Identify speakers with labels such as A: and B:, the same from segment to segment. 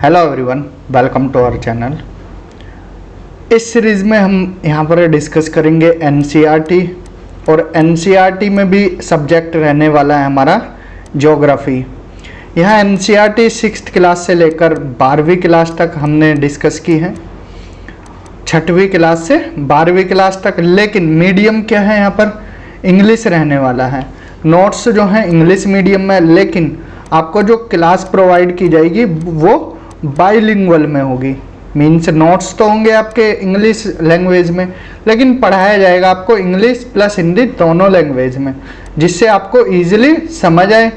A: Hello everyone, welcome to our channel. इस series में हम यहाँ पर डिस्कस करेंगे एनसीईआरटी, और एनसीईआरटी में भी सब्जेक्ट रहने वाला है हमारा ज्योग्राफी। यहाँ एनसीईआरटी 6th क्लास से लेकर 12वीं क्लास तक हमने डिस्कस की है, 6वीं क्लास से 12वीं क्लास तक। लेकिन मीडियम क्या है, यहाँ पर इंग्लिश रहने वाला है। नोट्स जो हैं इंग्लिश मीडियम में, लेकिन आपको जो क्लास प्रोवाइड की जाएगी वो बाइलिंगुअल में होगी। मीन्स नोट्स तो होंगे आपके इंग्लिश लैंग्वेज में, लेकिन पढ़ाया जाएगा आपको इंग्लिश प्लस हिंदी दोनों लैंग्वेज में, जिससे आपको इजीली समझ आए।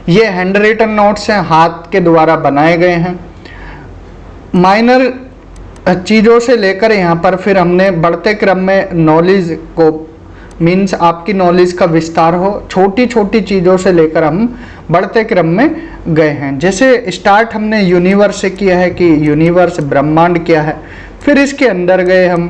A: ये हैंड रिटन नोट्स हैं, हाथ के द्वारा बनाए गए हैं। माइनर चीज़ों से लेकर यहाँ पर फिर हमने बढ़ते क्रम में नॉलेज को, मीन्स आपकी नॉलेज का विस्तार हो, छोटी छोटी चीज़ों से लेकर हम बढ़ते क्रम में गए हैं। जैसे स्टार्ट हमने यूनिवर्स से किया है कि यूनिवर्स ब्रह्मांड क्या है, फिर इसके अंदर गए हम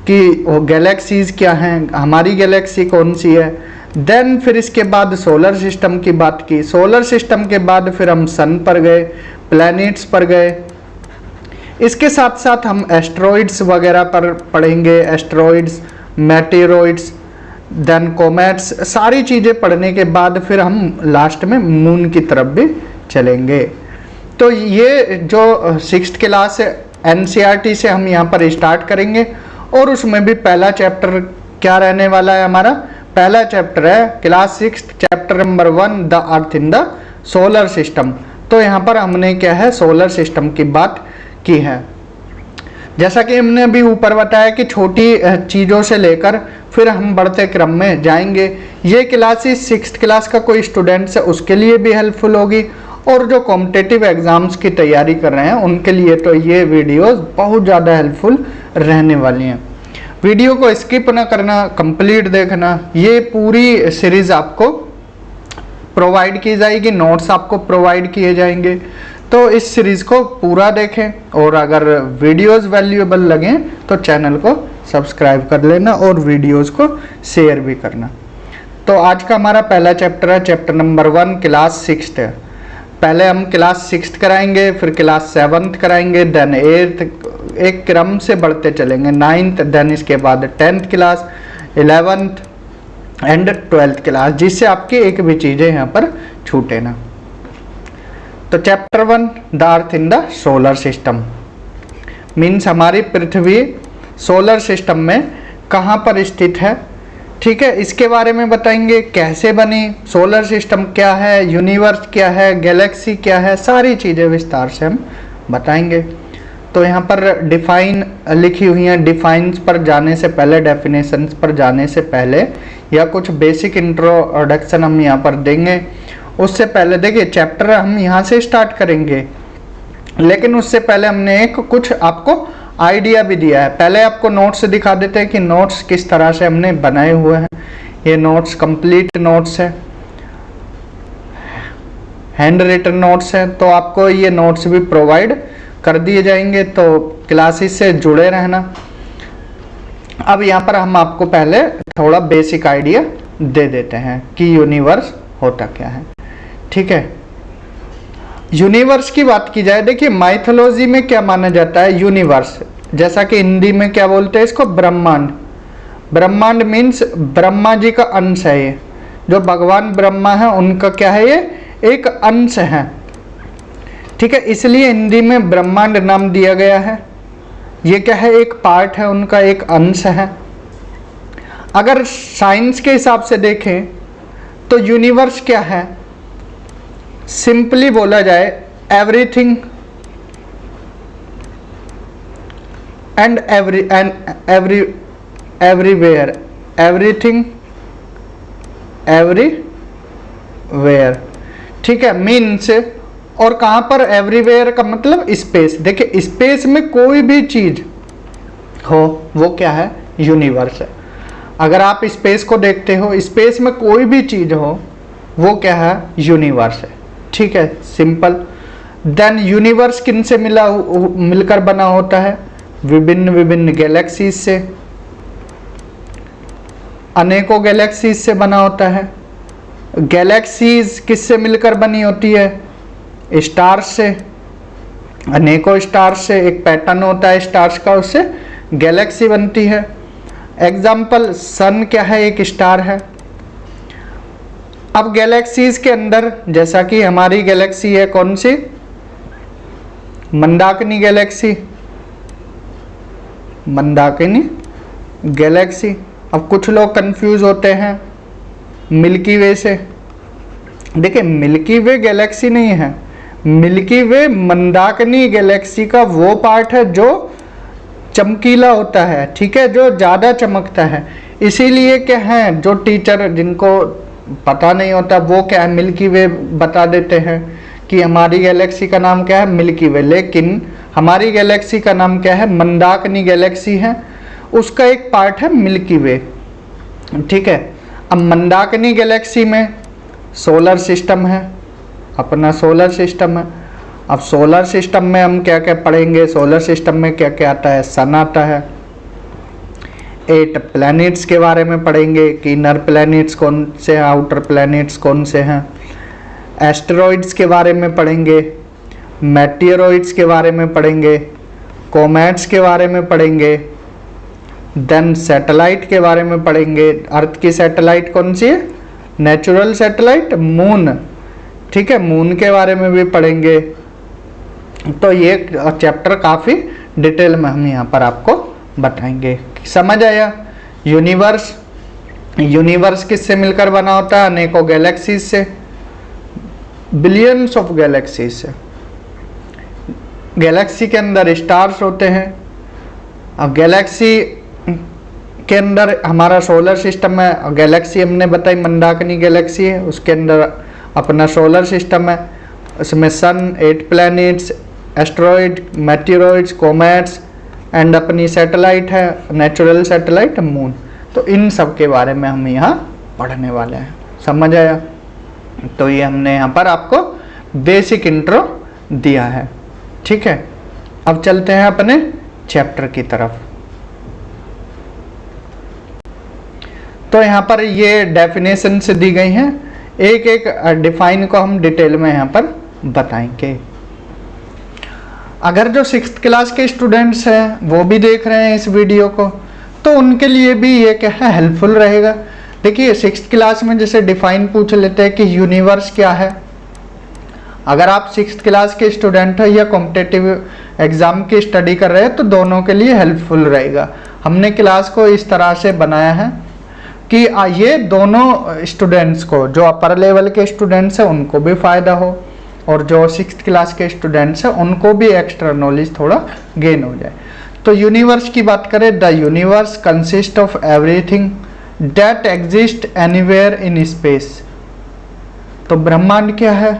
A: कि वो गैलेक्सीज क्या हैं, हमारी गैलेक्सी कौन सी है। देन फिर इसके बाद सोलर सिस्टम की बात की। सोलर सिस्टम के बाद फिर हम सन पर गए, प्लैनेट्स पर गए। इसके साथ साथ हम एस्ट्रॉइड्स वगैरह पर पढ़ेंगे, एस्ट्रॉइड्स, मेटेरॉइड्स, देन कॉमेट्स। सारी चीज़ें पढ़ने के बाद फिर हम लास्ट में मून की तरफ भी चलेंगे। तो ये जो 6th क्लास एनसीईआरटी से हम यहाँ पर स्टार्ट करेंगे, और उसमें भी पहला चैप्टर क्या रहने वाला है हमारा, पहला चैप्टर है class 6 chapter number 1 the earth in the solar system. तो यहाँ पर हमने क्या है, सोलर सिस्टम की बात की है। जैसा कि हमने अभी ऊपर बताया कि छोटी चीज़ों से लेकर फिर हम बढ़ते क्रम में जाएंगे। ये क्लासेस 6th क्लास का कोई स्टूडेंट्स है उसके लिए भी हेल्पफुल होगी, और जो कॉम्पिटिटिव एग्ज़ाम्स की तैयारी कर रहे हैं उनके लिए तो ये वीडियोस बहुत ज़्यादा हेल्पफुल रहने वाली हैं। वीडियो को स्किप ना करना, कंप्लीट देखना। ये पूरी सीरीज़ आपको प्रोवाइड की जाएगी, नोट्स आपको प्रोवाइड किए जाएंगे। तो इस सीरीज़ को पूरा देखें, और अगर वीडियोस वैल्यूएबल लगें तो चैनल को सब्सक्राइब कर लेना और वीडियोस को शेयर भी करना। तो आज का हमारा पहला चैप्टर है चैप्टर नंबर 1 क्लास 6th है। पहले हम क्लास 6th कराएंगे, फिर क्लास 7th कराएंगे, देन 8th, एक क्रम से बढ़ते चलेंगे, 9th, देन इसके बाद 10th class, 11th and 12th class, जिससे आपकी एक भी चीज़ें यहाँ पर छूटे ना। तो chapter 1 the earth in the solar system, means हमारी पृथ्वी सोलर सिस्टम में कहाँ पर स्थित है। ठीक है, इसके बारे में बताएंगे, कैसे बनी, सोलर सिस्टम क्या है, यूनिवर्स क्या है, गैलेक्सी क्या है, सारी चीज़ें विस्तार से हम बताएंगे। तो यहाँ पर डिफाइन लिखी हुई हैं। डिफाइंस पर जाने से पहले, डेफिनेशंस पर जाने से पहले, या कुछ बेसिक इंट्रोडक्शन हम यहाँ पर देंगे। उससे पहले देखिए, चैप्टर हम यहाँ से स्टार्ट करेंगे, लेकिन उससे पहले हमने एक कुछ आपको आइडिया भी दिया है। पहले आपको नोट्स दिखा देते हैं कि नोट्स किस तरह से हमने बनाए हुए हैं। ये नोट्स कंप्लीट नोट्स है, हैंड रिटन नोट्स हैं, तो आपको ये नोट्स भी प्रोवाइड कर दिए जाएंगे। तो क्लासेस से जुड़े रहना। अब यहाँ पर हम आपको पहले थोड़ा बेसिक आइडिया दे देते हैं कि यूनिवर्स होता क्या है। ठीक है, यूनिवर्स की बात की जाए, देखिए माइथोलॉजी में क्या माना जाता है, यूनिवर्स, जैसा कि हिंदी में क्या बोलते हैं इसको, ब्रह्मांड। ब्रह्मांड मीन्स ब्रह्मा जी का अंश है। ये जो भगवान ब्रह्मा है उनका क्या है, ये एक अंश है। ठीक है, इसलिए हिंदी में ब्रह्मांड नाम दिया गया है। ये क्या है, एक पार्ट है उनका, एक अंश है। अगर साइंस के हिसाब से देखें तो यूनिवर्स क्या है, सिंपली बोला जाए, everything and everywhere, everything everywhere. ठीक है, मीन्स, और कहाँ पर एवरीवेयर का मतलब स्पेस। देखिए स्पेस में कोई भी चीज हो वो क्या है, यूनिवर्स है। अगर आप स्पेस को देखते हो, स्पेस में कोई भी चीज हो वो क्या है, यूनिवर्स है। ठीक है, सिंपल। देन यूनिवर्स किन से मिलकर बना होता है, विभिन्न विभिन्न गैलेक्सीज से, अनेकों गैलेक्सीज से बना होता है। गैलेक्सीज किससे मिलकर बनी होती है, स्टार से, अनेकों स्टार्स से एक पैटर्न होता है स्टार्स का, उससे गैलेक्सी बनती है। एग्जाम्पल सन क्या है, एक स्टार है। अब गैलेक्सीज के अंदर जैसा कि हमारी गैलेक्सी है कौन सी, मंदाकिनी गैलेक्सी, मंदाकिनी गैलेक्सी। अब कुछ लोग कंफ्यूज होते हैं मिल्की वे से। देखिए मिल्की वे गैलेक्सी नहीं है, मिल्की वे मंदाकिनी गैलेक्सी का वो पार्ट है जो चमकीला होता है, ठीक है, जो ज़्यादा चमकता है। इसीलिए क्या है, जो टीचर जिनको पता नहीं होता वो क्या है मिल्की वे बता देते हैं कि हमारी गैलेक्सी का नाम क्या है मिल्की वे, लेकिन हमारी गैलेक्सी का नाम क्या है मंदाकिनी गैलेक्सी है, उसका एक पार्ट है मिल्की वे, ठीक है। अब मंदाकिनी गैलेक्सी में सोलर सिस्टम है, अपना सोलर सिस्टम है। अब सोलर सिस्टम में हम क्या क्या पढ़ेंगे, सोलर सिस्टम में क्या क्या आता है, सन आता है, 8 प्लैनेट्स के बारे में पढ़ेंगे कि इनर प्लैनेट्स कौन से हैं, आउटर प्लैनेट्स कौन से हैं, एस्टेरॉइड्स के बारे में पढ़ेंगे, मेटियोरॉइड्स के बारे में पढ़ेंगे, कॉमेट्स के बारे में पढ़ेंगे, देन सैटेलाइट के बारे में पढ़ेंगे। अर्थ की सैटेलाइट कौन सी है, नेचुरल सैटेलाइट मून, ठीक है, मून के बारे में भी पढ़ेंगे। तो ये चैप्टर काफ़ी डिटेल में हम यहाँ पर आपको बताएंगे। समझ आया। यूनिवर्स, यूनिवर्स किससे मिलकर बना होता है, अनेकों गैलेक्सीज से, बिलियंस ऑफ गैलेक्सीज से। गैलेक्सी के अंदर स्टार्स होते हैं। अब गैलेक्सी के अंदर हमारा सोलर सिस्टम है, गैलेक्सी हमने बताई मंदाकिनी गैलेक्सी है, उसके अंदर अपना सोलर सिस्टम है, उसमें सन, 8 प्लैनेट्स, एस्टेरॉइड, मेटियोरॉइड्स, कॉमेट्स एंड अपनी सैटेलाइट है नेचुरल सैटेलाइट मून। तो इन सब के बारे में हम यहाँ पढ़ने वाले हैं। समझ आया। तो ये हमने यहाँ पर आपको बेसिक इंट्रो दिया है, ठीक है। अब चलते हैं अपने चैप्टर की तरफ। तो यहाँ पर ये डेफिनेशन से दी गई हैं, एक एक डिफाइन को हम डिटेल में यहाँ पर बताएंगे। अगर जो 6th क्लास के स्टूडेंट्स हैं वो भी देख रहे हैं इस वीडियो को, तो उनके लिए भी ये क्या है हेल्पफुल रहेगा। देखिए 6th क्लास में जैसे डिफाइन पूछ लेते हैं कि यूनिवर्स क्या है। अगर आप 6th क्लास के स्टूडेंट हैं या कॉम्पिटिटिव एग्जाम की स्टडी कर रहे हैं तो दोनों के लिए हेल्पफुल रहेगा। हमने क्लास को इस तरह से बनाया है कि ये दोनों स्टूडेंट्स को, जो अपर लेवल के स्टूडेंट्स हैं उनको भी फ़ायदा हो और जो 6th क्लास के स्टूडेंट्स हैं उनको भी एक्स्ट्रा नॉलेज थोड़ा गेन हो जाए। तो यूनिवर्स की बात करें, the universe consist of everything that exist anywhere in space. तो ब्रह्मांड क्या है,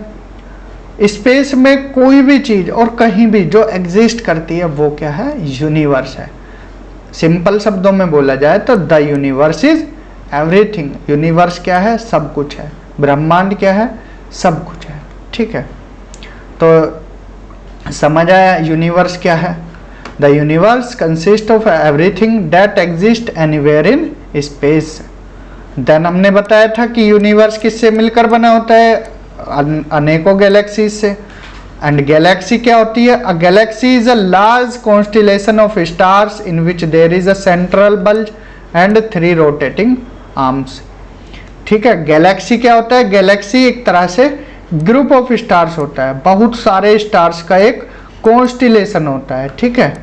A: स्पेस में कोई भी चीज़ और कहीं भी जो एग्जिस्ट करती है वो क्या है, यूनिवर्स है। सिंपल शब्दों में बोला जाए तो the universe is everything. Universe क्या है, सब कुछ है। ब्रह्मांड क्या है, सब कुछ है, ठीक है। तो समझ आया यूनिवर्स क्या है। The universe consist of everything that exist anywhere in space. Then हमने बताया था कि यूनिवर्स किससे मिलकर बना होता है, अनेकों गैलेक्सीज से। एंड गैलेक्सी क्या होती है, a galaxy is a large constellation of stars in which there is a central bulge and 3 rotating arms. ठीक है, गैलेक्सी क्या होता है, गैलेक्सी एक तरह से ग्रुप ऑफ स्टार्स होता है, बहुत सारे स्टार्स का एक कॉन्स्टिलेशन होता है, ठीक है,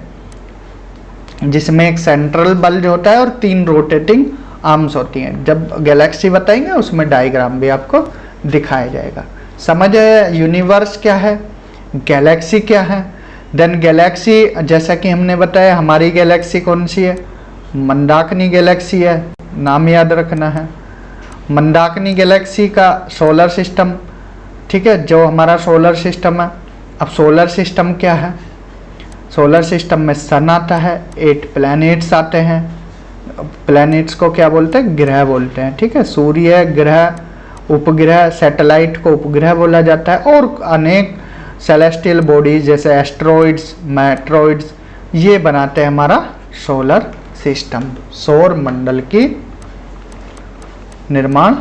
A: जिसमें एक सेंट्रल बल्ज होता है और 3 रोटेटिंग आर्म्स होती हैं। जब गैलेक्सी बताएंगे उसमें डायग्राम भी आपको दिखाया जाएगा। समझ आया यूनिवर्स क्या है, गैलेक्सी क्या है। देन गैलेक्सी, जैसा कि हमने बताया हमारी गैलेक्सी कौन सी है, मंदाकिनी गैलेक्सी है, नाम याद रखना है। मंदाकिनी गैलेक्सी का सोलर सिस्टम, ठीक है, जो हमारा सोलर सिस्टम है। अब सोलर सिस्टम क्या है, सोलर सिस्टम में सन आता है, 8 प्लैनेट्स आते हैं। प्लैनेट्स को क्या बोलते हैं, ग्रह बोलते हैं, ठीक है। सूर्य, ग्रह, उपग्रह, सैटेलाइट को उपग्रह बोला जाता है, और अनेक सेलेस्टियल बॉडीज जैसे एस्ट्रॉइड्स, मेट्रॉइड्स, ये बनाते हैं हमारा सोलर सिस्टम, सौर मंडल की निर्माण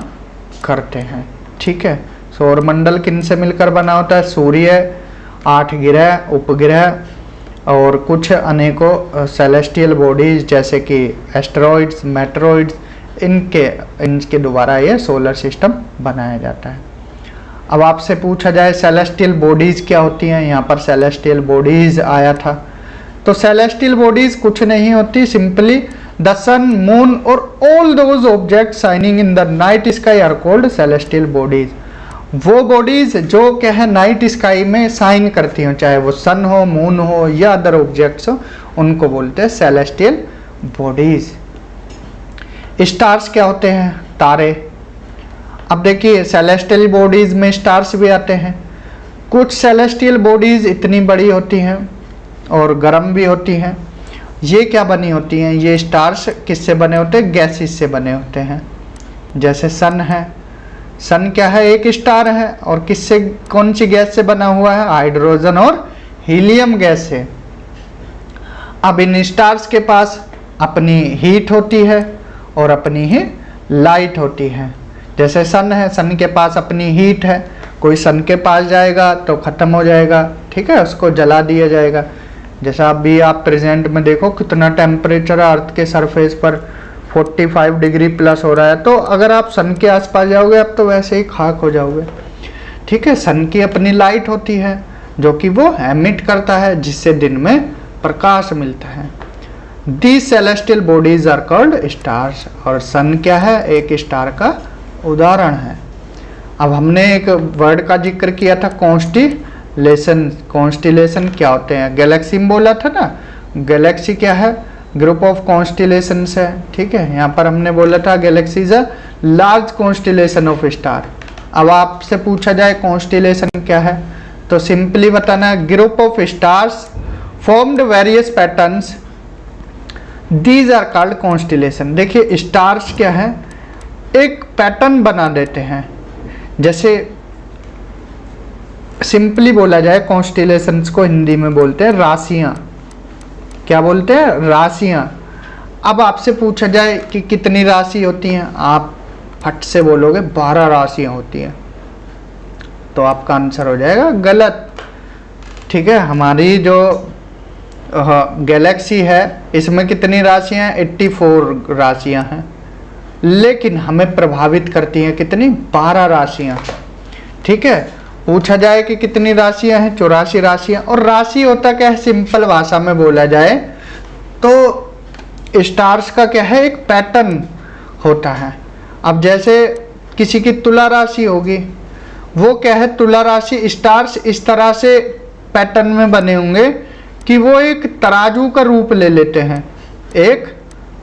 A: करते हैं, ठीक है। सौर मंडल किन से मिलकर बना होता है, सूर्य 8 ग्रह, उपग्रह और कुछ अनेकों सेलेस्टियल बॉडीज जैसे कि एस्टेरॉइड्स, मेटेरॉइड्स, इनके द्वारा ये सोलर सिस्टम बनाया जाता है। अब आपसे पूछा जाए सेलेस्टियल बॉडीज क्या होती हैं, यहाँ पर सेलेस्टियल बॉडीज आया था। तो सेलेस्टियल बॉडीज कुछ नहीं होती, सिंपली द सन, मून और all those objects shining in the night sky are called celestial bodies. वो बॉडीज जो क्या है नाइट स्काई में शाइन करती हो, चाहे वो सन हो, मून हो या अदर ऑब्जेक्ट्स हो, उनको बोलते हैं सेलेस्टियल बॉडीज। स्टार्स क्या होते हैं, तारे। अब देखिए सेलेस्टियल बॉडीज में स्टार्स भी आते हैं। कुछ सेलेस्टियल बॉडीज इतनी बड़ी होती हैं और गर्म भी होती हैं। ये क्या बनी होती हैं, ये स्टार्स किससे बने होते हैं, गैसेस से बने होते हैं। जैसे सन है, सन क्या है, एक स्टार है और किससे, कौन सी गैस से बना हुआ है, हाइड्रोजन और हीलियम गैस से। अब इन स्टार्स के पास अपनी हीट होती है और अपनी ही लाइट होती है। जैसे सन है, सन के पास अपनी हीट है, कोई सन के पास जाएगा तो ख़त्म हो जाएगा, ठीक है, उसको जला दिया जाएगा। जैसा अभी आप प्रेजेंट में देखो कितना टेम्परेचर अर्थ के सरफेस पर 45 डिग्री प्लस हो रहा है, तो अगर आप सन के आसपास जाओगे आप तो वैसे ही खाक हो जाओगे, ठीक है। सन की अपनी लाइट होती है जो कि वो एमिट करता है, जिससे दिन में प्रकाश मिलता है। These celestial bodies are called stars. और सन क्या है, एक स्टार का उदाहरण है। अब हमने एक वर्ड का जिक्र किया था, कॉन्स्टिलेशन। कॉन्स्टिलेशन क्या होते हैं, गैलेक्सी में बोला था ना, गैलेक्सी क्या है, ग्रुप ऑफ कॉन्स्टिलेशंस है, ठीक है। यहाँ पर हमने बोला था Galaxy is a large constellation of star. अब आपसे पूछा जाए कॉन्स्टिलेशन क्या है, तो सिंपली बताना है group of stars formed various patterns, these are called constellation. देखिए स्टार्स क्या है, एक पैटर्न बना देते हैं। जैसे सिंपली बोला जाए कॉन्स्टिलेशंस को हिंदी में बोलते हैं राशियां। क्या बोलते हैं, राशियां। अब आपसे पूछा जाए कि कितनी राशि होती हैं, आप फट से बोलोगे 12 राशियां होती हैं, तो आपका आंसर हो जाएगा गलत, ठीक है। हमारी जो गैलेक्सी है इसमें कितनी राशियां हैं, 84 राशियां हैं, लेकिन हमें प्रभावित करती हैं कितनी, 12 राशियां, ठीक है। पूछा जाए कि कितनी राशियां हैं, 84 राशियां। और राशि होता क्या है, सिंपल भाषा में बोला जाए तो स्टार्स का क्या है, एक पैटर्न होता है। अब जैसे किसी की तुला राशि होगी, वो क्या है, तुला राशि स्टार्स इस तरह से पैटर्न में बने होंगे कि वो एक तराजू का रूप ले लेते हैं, एक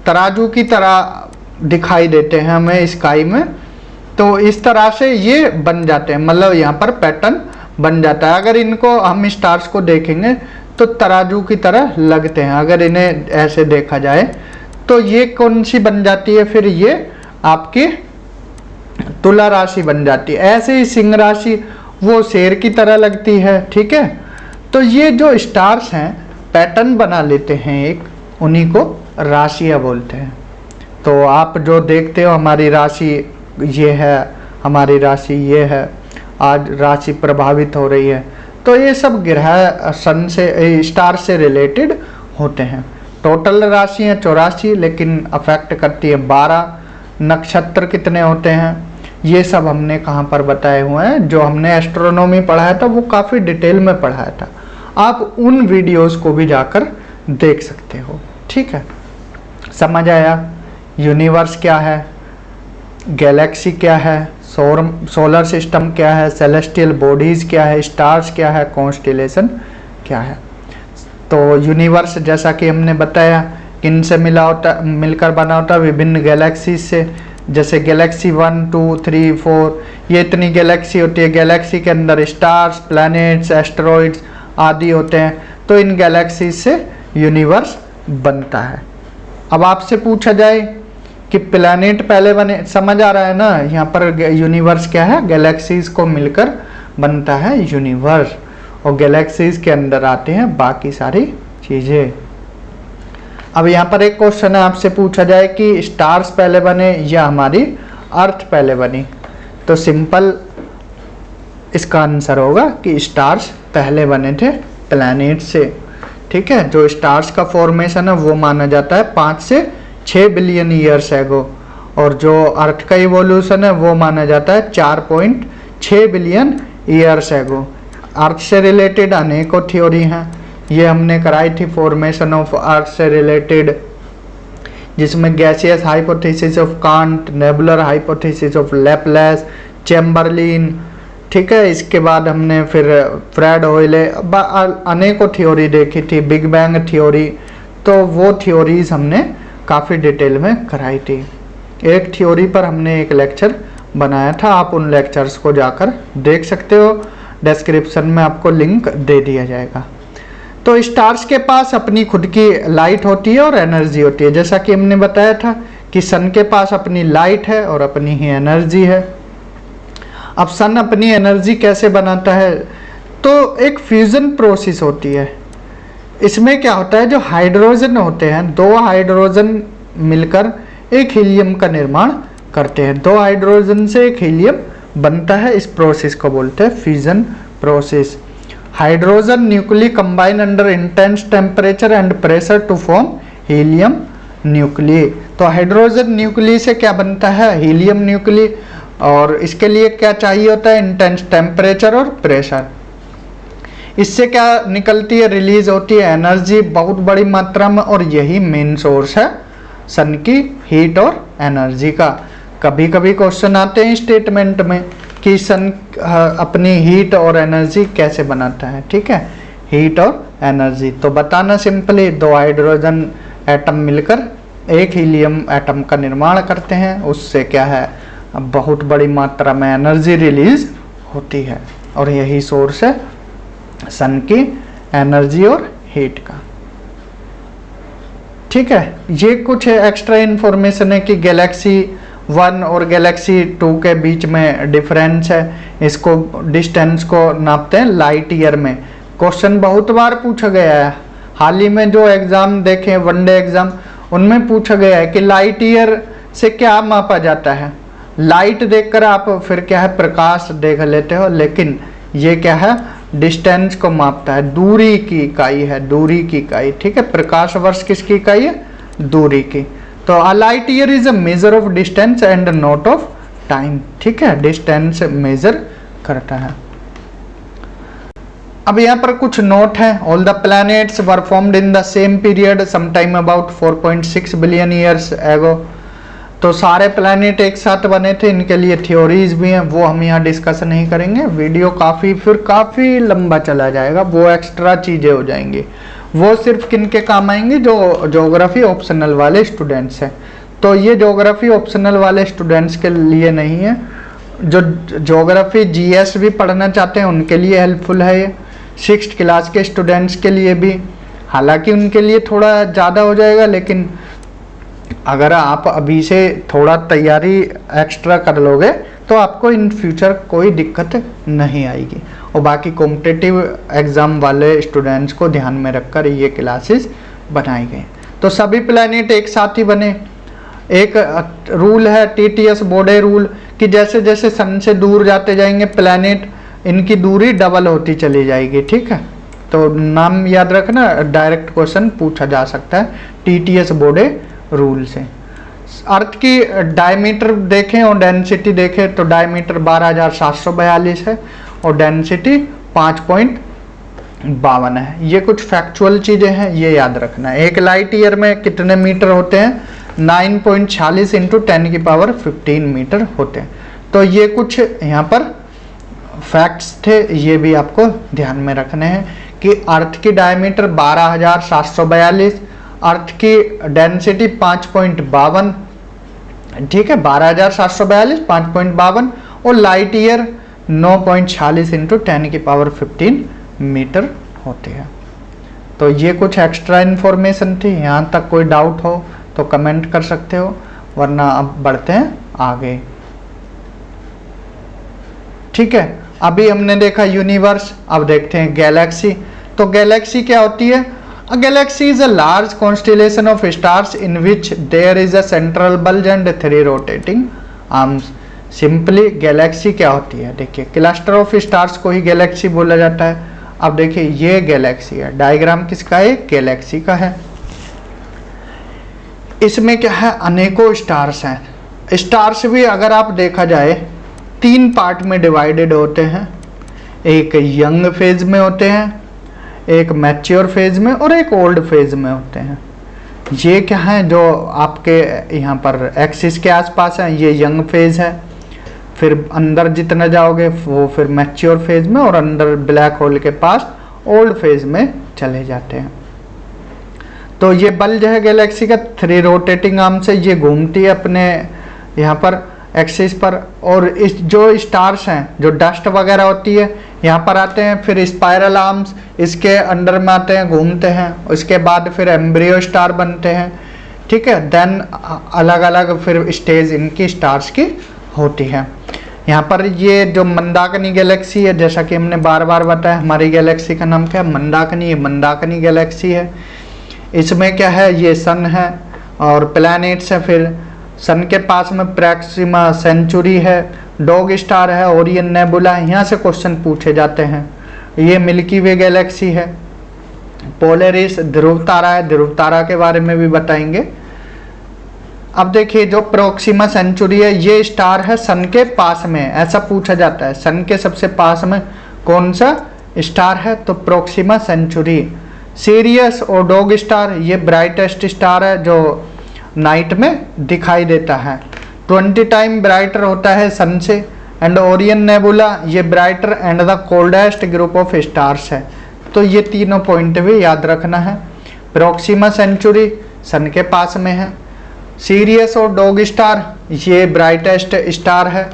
A: तराजू की तरह दिखाई देते हैं हमें स्काई में। तो इस तरह से ये बन जाते हैं, मतलब यहाँ पर पैटर्न बन जाता है। अगर इनको हम स्टार्स को देखेंगे तो तराजू की तरह लगते हैं, अगर इन्हें ऐसे देखा जाए तो ये कौन सी बन जाती है, फिर ये आपकी तुला राशि बन जाती है। ऐसे ही सिंह राशि वो शेर की तरह लगती है, ठीक है। तो ये जो स्टार्स हैं पैटर्न बना लेते हैं एक, उन्हीं को राशियाँ बोलते हैं। तो आप जो देखते हो हमारी राशि ये है, हमारी राशि ये है, आज राशि प्रभावित हो रही है, तो ये सब ग्रह सन से, स्टार से रिलेटेड होते हैं। टोटल राशि है 84, लेकिन अफेक्ट करती है 12। नक्षत्र कितने होते हैं ये सब हमने कहाँ पर बताए हुए हैं, जो हमने एस्ट्रोनॉमी पढ़ाया था वो काफ़ी डिटेल में पढ़ाया था, आप उन वीडियोस को भी जाकर देख सकते हो, ठीक है। समझ आया, यूनिवर्स क्या है, गैलेक्सी क्या है, सोलर सिस्टम क्या है, सेलेस्टियल बॉडीज़ क्या है, स्टार्स क्या है, कॉन्स्टिलेशन क्या है। तो यूनिवर्स जैसा कि हमने बताया किन से मिलकर बना होता है, विभिन्न गैलेक्सी से। जैसे गैलेक्सी 1, 2, 3, 4 ये इतनी गैलेक्सी होती है। गैलेक्सी के अंदर स्टार्स, प्लैनेट्स, एस्टेरॉइड्स आदि होते हैं, तो इन गैलेक्सी से यूनिवर्स बनता है। अब आपसे पूछा जाए कि प्लैनेट पहले बने, समझ आ रहा है ना, यहाँ पर यूनिवर्स क्या है, गैलेक्सीज को मिलकर बनता है यूनिवर्स, और गैलेक्सीज के अंदर आते हैं बाकी सारी चीज़ें। अब यहाँ पर एक क्वेश्चन है, आपसे पूछा जाए कि स्टार्स पहले बने या हमारी अर्थ पहले बनी, तो सिंपल इसका आंसर होगा कि स्टार्स पहले बने थे प्लैनेट से। ठीक है, जो स्टार्स का फॉर्मेशन है वो माना जाता है 5 से 6 बिलियन ईयर्स एगो, और जो अर्थ का इवोल्यूशन है वो माना जाता है 4.6 बिलियन ईयर्स एगो। अर्थ से रिलेटेड अनेकों थ्योरी हैं, ये हमने कराई थी फॉर्मेशन ऑफ अर्थ से रिलेटेड, जिसमें gaseous hypothesis of can't, nebular hypothesis of Laplace, Chamberlain. ठीक है, इसके बाद हमने फिर फ्रेड होयले अनेकों थ्योरी देखी थी, बिग बैंग थ्योरी। तो वो थ्योरीज हमने काफ़ी डिटेल में कराई थी। एक थ्योरी पर हमने एक लेक्चर बनाया था, आप उन लेक्चर्स को जाकर देख सकते हो, डिस्क्रिप्शन में आपको लिंक दे दिया जाएगा। तो स्टार्स के पास अपनी खुद की लाइट होती है और एनर्जी होती है, जैसा कि हमने बताया था कि सन के पास अपनी लाइट है और अपनी ही एनर्जी है। अब सन अपनी एनर्जी कैसे बनाता है, तो एक फ्यूजन प्रोसेस होती है। इसमें क्या होता है, जो हाइड्रोजन होते हैं, 2 हाइड्रोजन मिलकर एक हीलियम का निर्माण करते हैं। 2 हाइड्रोजन से एक हीलियम बनता है, इस प्रोसेस को बोलते हैं fusion process. Hydrogen nuclei combine under intense temperature and pressure to form helium nuclei. तो हाइड्रोजन न्यूक्ली से क्या बनता है, हीलियम न्यूक्ली, और इसके लिए क्या चाहिए होता है, इंटेंस टेम्परेचर और प्रेशर। इससे क्या निकलती है, रिलीज होती है एनर्जी बहुत बड़ी मात्रा में, और यही मेन सोर्स है सन की हीट और एनर्जी का। कभी कभी क्वेश्चन आते हैं स्टेटमेंट में कि सन अपनी हीट और एनर्जी कैसे बनाता है। ठीक है, हीट और एनर्जी तो बताना सिंपली, 2 हाइड्रोजन एटम मिलकर एक हीलियम एटम का निर्माण करते हैं, उससे क्या है, बहुत बड़ी मात्रा में एनर्जी रिलीज होती है, और यही सोर्स है सन की एनर्जी और हीट का। ठीक है, ये कुछ एक्स्ट्रा इंफॉर्मेशन है कि गैलेक्सी 1 और गैलेक्सी 2 के बीच में डिफरेंस है। इसको डिस्टेंस को नापते हैं लाइट ईयर में। क्वेश्चन बहुत बार पूछा गया है, हाल ही में जो एग्जाम देखे, वनडे एग्जाम, उनमें पूछा गया है कि लाइट ईयर से क्या मापा जाता है। लाइट देखकर आप फिर क्या है, प्रकाश देख लेते हो, लेकिन ये क्या है, डिस्टेंस को मापता है, दूरी की इकाई है, दूरी की इकाई। ठीक है, प्रकाश वर्ष किसकी इकाई है, दूरी की। तो a light year is a measure of distance and not of time. ठीक है, डिस्टेंस मेजर करता है। अब यहाँ पर कुछ नोट है। All the planets were formed in the same period sometime about 4.6 billion years ago. तो सारे प्लैनेट एक साथ बने थे, इनके लिए थ्योरीज भी हैं, वो हम यहाँ डिस्कस नहीं करेंगे, वीडियो काफ़ी लंबा चला जाएगा, वो एक्स्ट्रा चीज़ें हो जाएंगी। वो सिर्फ किन के काम आएंगे, जो ज्योग्राफी ऑप्शनल वाले स्टूडेंट्स हैं। तो ये ज्योग्राफी ऑप्शनल वाले स्टूडेंट्स के लिए नहीं है, जो ज्योग्राफी जीएस भी पढ़ना चाहते हैं उनके लिए हेल्पफुल है ये, 6th क्लास के स्टूडेंट्स के लिए भी। हालांकि उनके लिए थोड़ा ज़्यादा हो जाएगा, लेकिन अगर आप अभी से थोड़ा तैयारी एक्स्ट्रा कर लोगे तो आपको इन फ्यूचर कोई दिक्कत नहीं आएगी। और बाकी कॉम्पिटिटिव एग्ज़ाम वाले स्टूडेंट्स को ध्यान में रखकर ये क्लासेस बनाई गई। तो सभी प्लैनेट एक साथ ही बने। एक रूल है टीटीएस बोडे रूल कि जैसे जैसे सन से दूर जाते जाएंगे प्लैनेट, इनकी दूरी डबल होती चली जाएगी। ठीक है, तो नाम याद रखना, डायरेक्ट क्वेश्चन पूछा जा सकता है टीटीएस बोडे रूल से। अर्थ की डायमीटर देखें और डेंसिटी देखें तो डायमीटर 12,742 है और डेंसिटी 5.52 है। ये कुछ फैक्चुअल चीज़ें हैं, ये याद रखना है। एक लाइट ईयर में कितने मीटर होते हैं, 9.46 × 10⁻15 मीटर होते हैं। तो ये कुछ यहाँ पर फैक्ट्स थे, ये भी आपको ध्यान में रखने हैं कि अर्थ की डायमीटर 12,742, अर्थ की डेंसिटी 5.52, ठीक है, 12,742 5.52, और लाइट ईयर 9.46 × 10⁻15 मीटर होते हैं। तो ये कुछ एक्स्ट्रा इन्फॉर्मेशन थी। यहाँ तक कोई डाउट हो तो कमेंट कर सकते हो, वरना अब बढ़ते हैं आगे। ठीक है, अभी हमने देखा यूनिवर्स, अब देखते हैं गैलेक्सी। तो गैलेक्सी क्या होती है? A galaxy is a large constellation of stars in which there is a central bulge and 3 rotating arms. Simply Galaxy क्या होती है, देखिए क्लस्टर ऑफ स्टार्स को ही गैलेक्सी बोला जाता है। अब देखिए ये गैलेक्सी है, डायग्राम किसका है, गैलेक्सी का है। इसमें क्या है, अनेकों स्टार्स हैं। स्टार्स भी अगर आप देखा जाए 3 पार्ट में डिवाइडेड होते हैं, एक यंग फेज में होते हैं, एक मैच्योर फेज में और एक ओल्ड फेज में होते हैं। ये क्या है जो आपके यहाँ पर एक्सिस के आसपास है, ये यंग फेज है, फिर अंदर जितना जाओगे वो फिर मैच्योर फेज में, और अंदर ब्लैक होल के पास ओल्ड फेज में चले जाते हैं। तो ये बल्ब है गैलेक्सी का 3 रोटेटिंग आर्म से ये घूमती है अपने यहाँ पर एक्सिस पर, और इस जो स्टार्स हैं जो डस्ट वगैरह होती है यहाँ पर आते हैं, फिर स्पाइरल आर्म्स इसके अंडर में आते हैं, घूमते हैं, उसके बाद फिर एम्ब्रियो स्टार बनते हैं, ठीक है। देन अलग अलग फिर स्टेज इनकी स्टार्स की होती है। यहाँ पर ये जो मंदाकिनी गैलेक्सी है, जैसा कि हमने बार बार बताया, हमारी गैलेक्सी का नाम क्या है, मंदाकिनी। ये मंदाकिनी गैलेक्सी है। इसमें क्या है, ये सन है और प्लैनेट्स है, फिर सन के पास में प्रॉक्सिमा सेंचुरी है, डॉग स्टार है, ओरियन नेबुला, यहाँ से क्वेश्चन पूछे जाते हैं। ये मिल्की वे गैलेक्सी है। पोलरिस ध्रुव तारा है, ध्रुव तारा के बारे में भी बताएंगे। अब देखिए जो प्रोक्सिमा सेंचुरी है, ये स्टार है सन के पास में, ऐसा पूछा जाता है सन के सबसे पास में कौन सा स्टार है, तो प्रोक्सिमा सेंचुरी। सीरियस और डॉग स्टार ये ब्राइटेस्ट स्टार है जो नाइट में दिखाई देता है, 20 टाइम ब्राइटर होता है सन से। एंड ओरियन नेबुला ये brighter and the coldest group of stars है। तो ये तीनों पॉइंट भी याद रखना है। प्रोक्सिमा सेंचुरी सन के पास में है, सीरियस और डॉग स्टार ये ब्राइटेस्ट स्टार है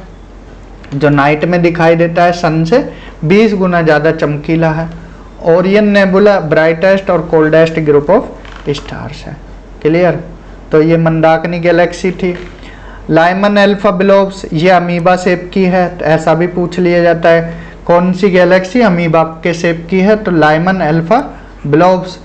A: जो नाइट में दिखाई देता है, सन से 20 गुना ज़्यादा चमकीला है। ओरियन नेबुला ब्राइटेस्ट और कोल्डेस्ट ग्रुप ऑफ स्टार्स है। क्लियर। तो ये मंदाकिनी गैलेक्सी थी। लाइमन अल्फा ब्लोब्स ये अमीबा शेप की है, तो ऐसा भी पूछ लिया जाता है कौन सी गैलेक्सी अमीबा के शेप की है, तो लाइमन अल्फा ब्लोब्स।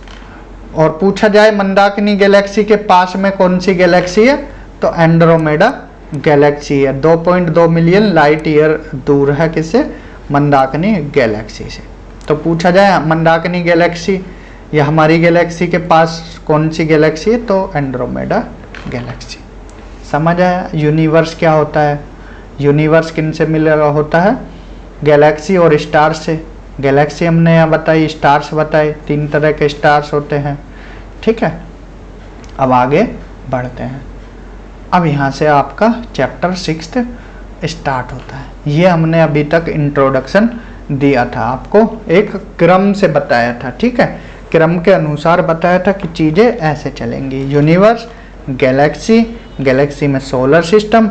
A: और पूछा जाए मंदाकिनी गैलेक्सी के पास में कौन सी गैलेक्सी है, तो एंड्रोमेडा गैलेक्सी है। 2.2 मिलियन लाइट ईयर दूर है किससे, मंदाकिनी गैलेक्सी से। तो पूछा जाए मंदाकिनी गैलेक्सी या हमारी गैलेक्सी के पास कौन सी गैलेक्सी है, तो एंड्रोमेडा गैलेक्सी। समझ आया। यूनिवर्स क्या होता है, यूनिवर्स किन से मिला होता है, गैलेक्सी और स्टार से। गैलेक्सी हमने यहाँ बताई, स्टार्स बताए, 3 तरह के स्टार्स होते हैं, ठीक है। अब आगे बढ़ते हैं। अब यहाँ से आपका चैप्टर 6 स्टार्ट होता है। ये हमने अभी तक इंट्रोडक्शन दिया था, आपको एक क्रम से बताया था, ठीक है। क्रम के अनुसार बताया था कि चीज़ें ऐसे चलेंगी। यूनिवर्स, गैलेक्सी, गैलेक्सी में सोलर सिस्टम,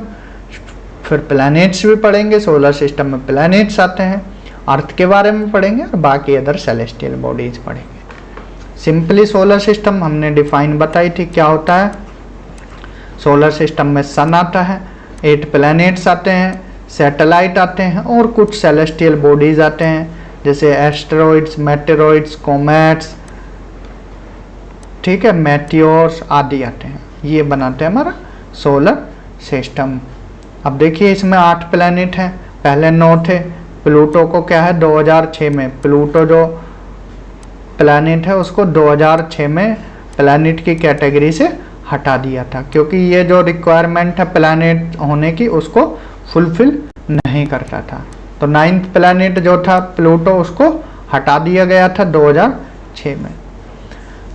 A: फिर प्लैनेट्स भी पढ़ेंगे, सोलर सिस्टम में प्लैनेट्स आते हैं, अर्थ के बारे में पढ़ेंगे और बाकी अदर सेलेस्टियल बॉडीज पढ़ेंगे। सिंपली सोलर सिस्टम हमने डिफाइन बताई थी क्या होता है। सोलर सिस्टम में सन आता है, 8 प्लैनेट्स आते हैं, सैटेलाइट आते हैं और कुछ सेलेस्टियल बॉडीज आते हैं जैसे एस्टेरॉइड्स, मेटेरॉइड्स, कॉमेट्स, ठीक है, मेटियोर्स आदि आते हैं। ये बनाते हैं हमारा सोलर सिस्टम। अब देखिए इसमें 8 प्लैनेट हैं, पहले 9 थे। प्लूटो को क्या है 2006 में, प्लूटो जो प्लैनेट है उसको 2006 में प्लैनेट की कैटेगरी से हटा दिया था, क्योंकि ये जो रिक्वायरमेंट है प्लैनेट होने की उसको फुलफिल नहीं करता था। तो 9th प्लैनेट जो था प्लूटो उसको हटा दिया गया था 2006 में।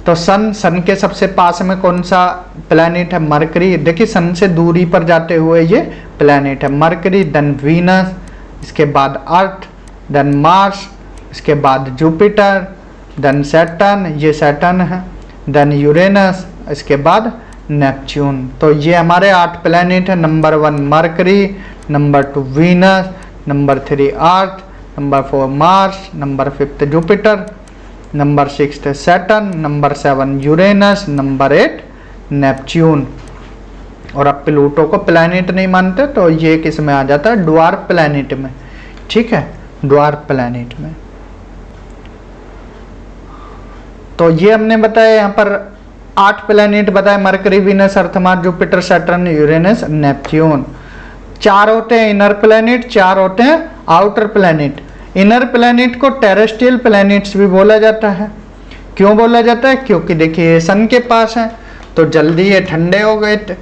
A: तो सन के सबसे पास में कौन सा प्लैनेट है, मरकरी। देखिए सन से दूरी पर जाते हुए ये प्लैनेट है, मरकरी, देन वीनस, इसके बाद अर्थ, देन मार्स, इसके बाद जुपिटर, देन सैटर्न, ये सैटर्न है, देन यूरेनस, इसके बाद नेपच्यून। तो ये हमारे 8 प्लैनेट है। Number 1 Mercury, number 2 Venus, number 3 Earth, number 4 Mars, number 5 Jupiter, number 6 Saturn, number 7 Uranus, number 8 Neptune. और अब प्लूटो को प्लैनेट नहीं मानते तो ये किस में आ जाता है, ड्वार्फ प्लैनेट में, ठीक है, ड्वार्फ प्लैनेट में। तो ये हमने बताया यहाँ पर 8 प्लैनेट बताए, Mercury, Venus, Earth, Mars, Jupiter, Saturn, Uranus, Neptune. 4 होते हैं इनर प्लैनेट, 4 होते हैं आउटर प्लैनेट। इनर प्लैनेट को टेरेस्ट्रियल प्लैनेट्स भी बोला जाता है। क्यों बोला जाता है? क्योंकि देखिए सन के पास है तो जल्दी ये ठंडे हो गए थे,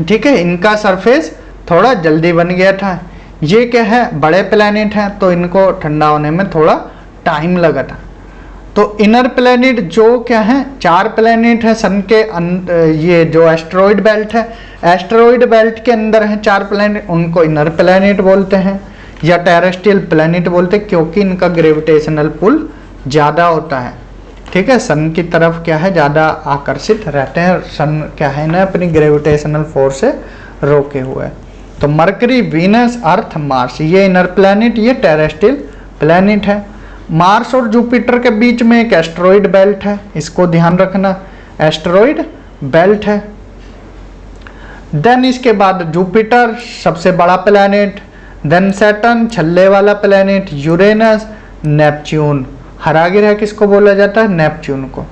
A: ठीक है, इनका सरफेस थोड़ा जल्दी बन गया था। ये क्या है, बड़े प्लैनेट हैं तो इनको ठंडा होने में थोड़ा टाइम लगा था। तो इनर प्लैनेट जो क्या है, 4 प्लैनेट है सन के ये जो एस्टेरॉयड बेल्ट है, एस्टेरॉयड बेल्ट के अंदर है 4 प्लैनेट, उनको इनर प्लैनेट बोलते हैं या टेरेस्ट्रियल प्लैनेट बोलते हैं, क्योंकि इनका ग्रेविटेशनल पुल ज़्यादा होता है, ठीक है, सन की तरफ क्या है ज़्यादा आकर्षित रहते हैं। सन क्या है ना अपनी ग्रेविटेशनल फोर्स से रोके हुए। तो मरकरी, वीनस, अर्थ, मार्स, ये इनर प्लैनेट, ये टेरेस्ट्रियल प्लैनेट है। मार्स और जुपिटर के बीच में एक एस्टेरॉयड बेल्ट है, इसको ध्यान रखना, एस्टेरॉयड बेल्ट है। देन इसके बाद जुपिटर सबसे बड़ा प्लैनेट, देन सैटर्न छल्ले वाला प्लैनेट, यूरेनस, नेपच्यून। हरा ग्रह किसको बोला जाता है? नेपच्यून को।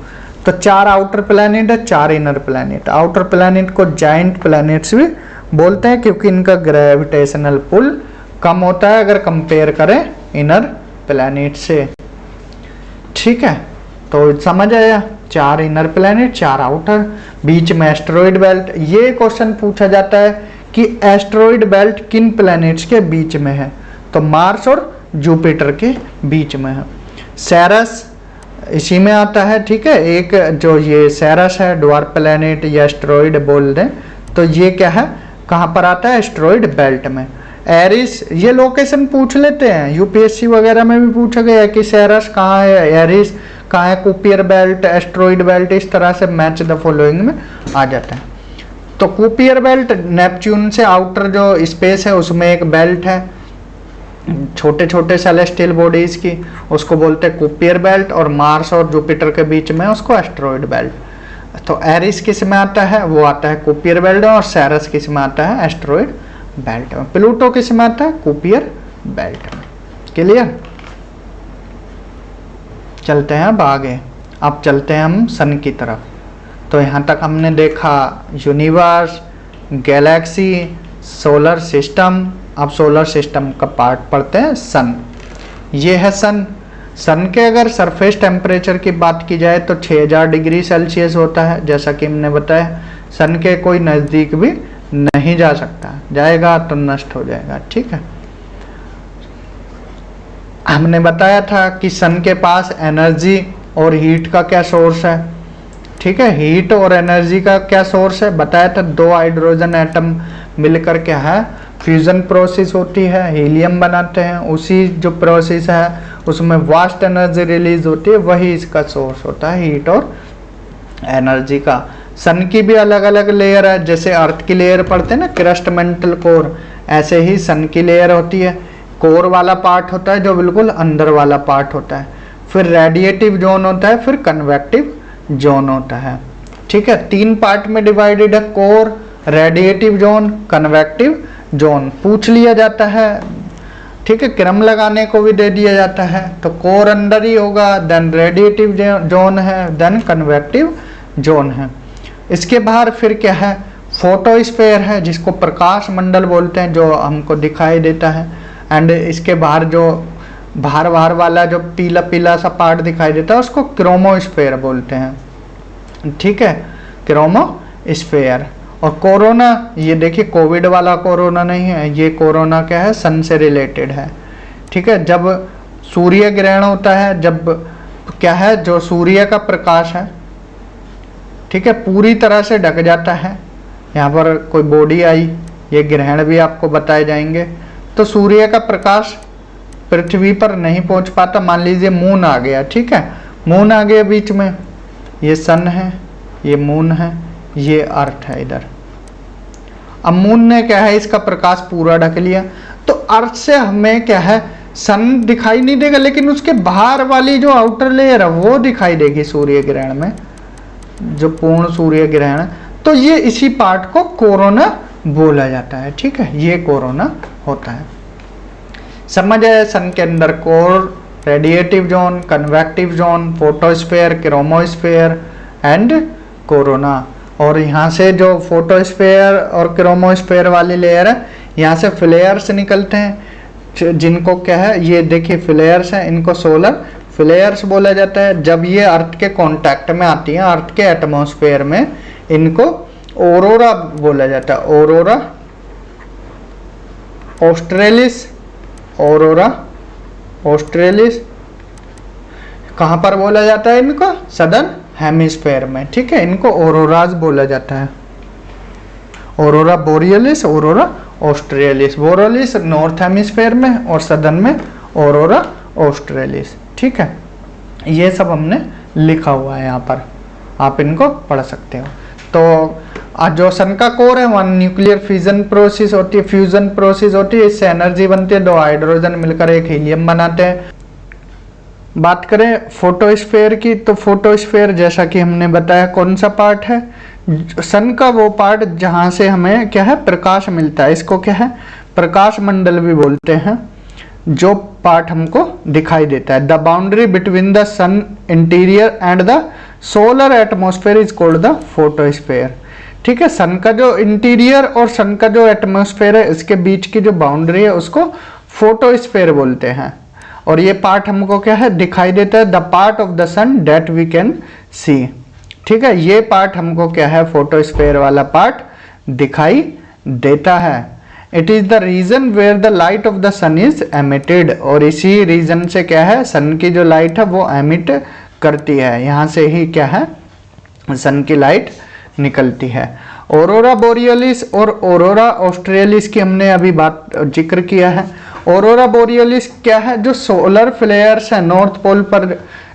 A: तो 4 आउटर प्लैनेट है, 4 इनर प्लैनेट। आउटर प्लैनेट को जाइंट प्लैनेट्स भी बोलते हैं क्योंकि इनका ग्रेविटेशनल पुल कम होता है अगर कंपेयर करें इनर प्लैनेट से, ठीक है। तो समझ आया, 4 इनर प्लैनेट, 4 आउटर, बीच में एस्टेरॉयड बेल्ट। ये क्वेश्चन पूछा जाता है कि एस्टेरॉयड बेल्ट किन प्लैनेट्स के बीच में है? तो मार्स और जुपिटर के बीच में है। सेरस इसी में आता है, ठीक है। एक जो ये सेरस है ड्वार्फ प्लैनेट या एस्टेरॉयड बोल दें तो ये क्या है, कहाँ पर आता है? एस्टेरॉयड बेल्ट में। एरिस, ये लोकेशन पूछ लेते हैं, यूपीएससी वगैरह में भी पूछा गया है कि सेरस कहाँ है, एरिस कहाँ है, कुपियर बेल्ट, एस्टेरॉयड बेल्ट, इस तरह से मैच द फॉलोइंग में आ जाता है। तो कुपियर बेल्ट नेपच्यून से आउटर जो स्पेस है उसमें एक बेल्ट है छोटे छोटे सेलेस्टियल बॉडीज की, उसको बोलते हैं कुपियर बेल्ट, और मार्स और जुपिटर के बीच में उसको एस्टेरॉयड बेल्ट। तो एरिस किस में आता है? वो आता है कुपियर बेल्ट, और सेरस किस में आता है? एस्टेरॉयड बेल्ट में। प्लूटो किस में आता है? कुपियर बेल्ट में। क्लियर? चलते हैं अब आगे, अब चलते हैं हम सन की तरफ। तो यहाँ तक हमने देखा यूनिवर्स, गैलेक्सी, सोलर सिस्टम। अब सोलर सिस्टम का पार्ट पढ़ते हैं सन। ये है सन। सन के अगर सरफेस टेम्परेचर की बात की जाए तो 6000 डिग्री सेल्सियस होता है, जैसा कि हमने बताया। सन के कोई नज़दीक भी नहीं जा सकता, जाएगा तो नष्ट हो जाएगा, ठीक है। हमने बताया था कि सन के पास एनर्जी और हीट का क्या सोर्स है, ठीक है। हीट और एनर्जी का क्या सोर्स है बताया था, 2 हाइड्रोजन एटम मिलकर क्या है, फ्यूजन प्रोसेस होती है, हीलियम बनाते हैं। उसी जो प्रोसेस है उसमें वास्ट एनर्जी रिलीज होती है, वही इसका सोर्स होता है हीट और एनर्जी का। सन की भी अलग अलग लेयर है, जैसे अर्थ की लेयर पढ़ते हैं ना, क्रस्ट, मेंटल, कोर, ऐसे ही सन की लेयर होती है। कोर वाला पार्ट होता है जो बिल्कुल अंदर वाला पार्ट होता है, फिर रेडिएटिव जोन होता है, फिर कन्वेक्टिव जोन होता है, ठीक है। 3 पार्ट में डिवाइडेड है, core, radiative zone, convective zone. पूछ लिया जाता है, ठीक है, क्रम लगाने को भी दे दिया जाता है। तो कोर अंदर ही होगा, देन रेडिएटिव जोन है, देन कन्वेक्टिव जोन है। इसके बाहर फिर क्या है, फोटोस्फीयर है, जिसको प्रकाश मंडल बोलते हैं, जो हमको दिखाई देता है। एंड इसके बाहर जो बाहर बाहर वाला जो पीला पीला सा पार्ट दिखाई देता है उसको क्रोमोस्फीयर बोलते हैं, ठीक है, क्रोमोस्फीयर। और कोरोना, ये देखिए कोविड वाला कोरोना नहीं है, ये कोरोना क्या है, सन से रिलेटेड है, ठीक है। जब सूर्य ग्रहण होता है, जब क्या है, जो सूर्य का प्रकाश है, ठीक है, पूरी तरह से ढक जाता है। यहाँ पर कोई बॉडी आई, ये ग्रहण भी आपको बताए जाएंगे। तो सूर्य का प्रकाश पृथ्वी पर नहीं पहुँच पाता। मान लीजिए मून आ गया, ठीक है, मून आ गया बीच में, ये सन है, ये मून है, ये अर्थ है इधर। अब मून ने क्या है, इसका प्रकाश पूरा ढक लिया, तो अर्थ से हमें क्या है, सन दिखाई नहीं देगा, लेकिन उसके बाहर वाली जो आउटर लेयर है वो दिखाई देगी सूर्य ग्रहण में, जो पूर्ण सूर्य ग्रहण है। तो ये इसी पार्ट को कोरोना बोला जाता है, ठीक है, ये कोरोना होता है। समझ आया? सन के अंदर core, radiative zone, convective zone, photosphere, chromosphere and corona. और यहाँ से जो फोटोस्फेयर और क्रोमोस्फेयर वाली लेयर है, यहाँ से फ्लेयर्स निकलते हैं, जिनको क्या है, ये देखिए फ्लेयर्स हैं, इनको सोलर फ्लेयर्स बोला जाता है। जब ये अर्थ के कांटेक्ट में आती हैं, अर्थ के एटमॉस्फेयर में, इनको ऑरोरा बोला जाता है। ऑरोरा ऑस्ट्रेलिस, ऑरोरा ऑस्ट्रेलिस कहाँ पर बोला जाता है इनको? सदर्न हेमिस्फेयर में, ठीक है। इनको ऑरोराज बोला जाता है। Aurora borealis, aurora australis. Borealis north hemisphere में और सदर्न में ऑरोरा ऑस्ट्रेलिस, ठीक है। ये सब हमने लिखा हुआ है यहाँ पर, आप इनको पढ़ सकते हो। तो जो सन का कोर है वहाँ न्यूक्लियर फ्यूजन प्रोसेस होती है, फ्यूजन प्रोसेस होती है, इससे एनर्जी बनती है, 2 हाइड्रोजन मिलकर एक हीलियम बनाते हैं। बात करें फोटोस्फेयर की, तो फोटोस्फेयर जैसा कि हमने बताया कौन सा पार्ट है? सन का वो पार्ट जहाँ से हमें क्या है, प्रकाश मिलता है। इसको क्या है, प्रकाश मंडल भी बोलते हैं। जो पार्ट हमको दिखाई देता है, the boundary between the sun interior and the solar atmosphere is called the photosphere, ठीक है। सन का जो इंटीरियर और सन का जो एटमॉस्फेयर है, इसके बीच की जो बाउंड्री है उसको फोटोस्फेयर बोलते हैं। और ये पार्ट हमको क्या है, दिखाई देता है, the part of the sun that we can see, ठीक है। ये पार्ट हमको क्या है, फोटोस्फेयर वाला पार्ट दिखाई देता है। It is the region where the light of the sun is emitted, और इसी रीजन से क्या है, सन की जो लाइट है वो एमिट करती है। यहाँ से ही क्या है, सन की लाइट निकलती है। ऑरोरा बोरियलिस और ऑरोरा ऑस्ट्रेलिस की हमने अभी जिक्र किया है। ऑरोरा बोरियलिस क्या है, जो सोलर फ्लेयर्स है नॉर्थ पोल पर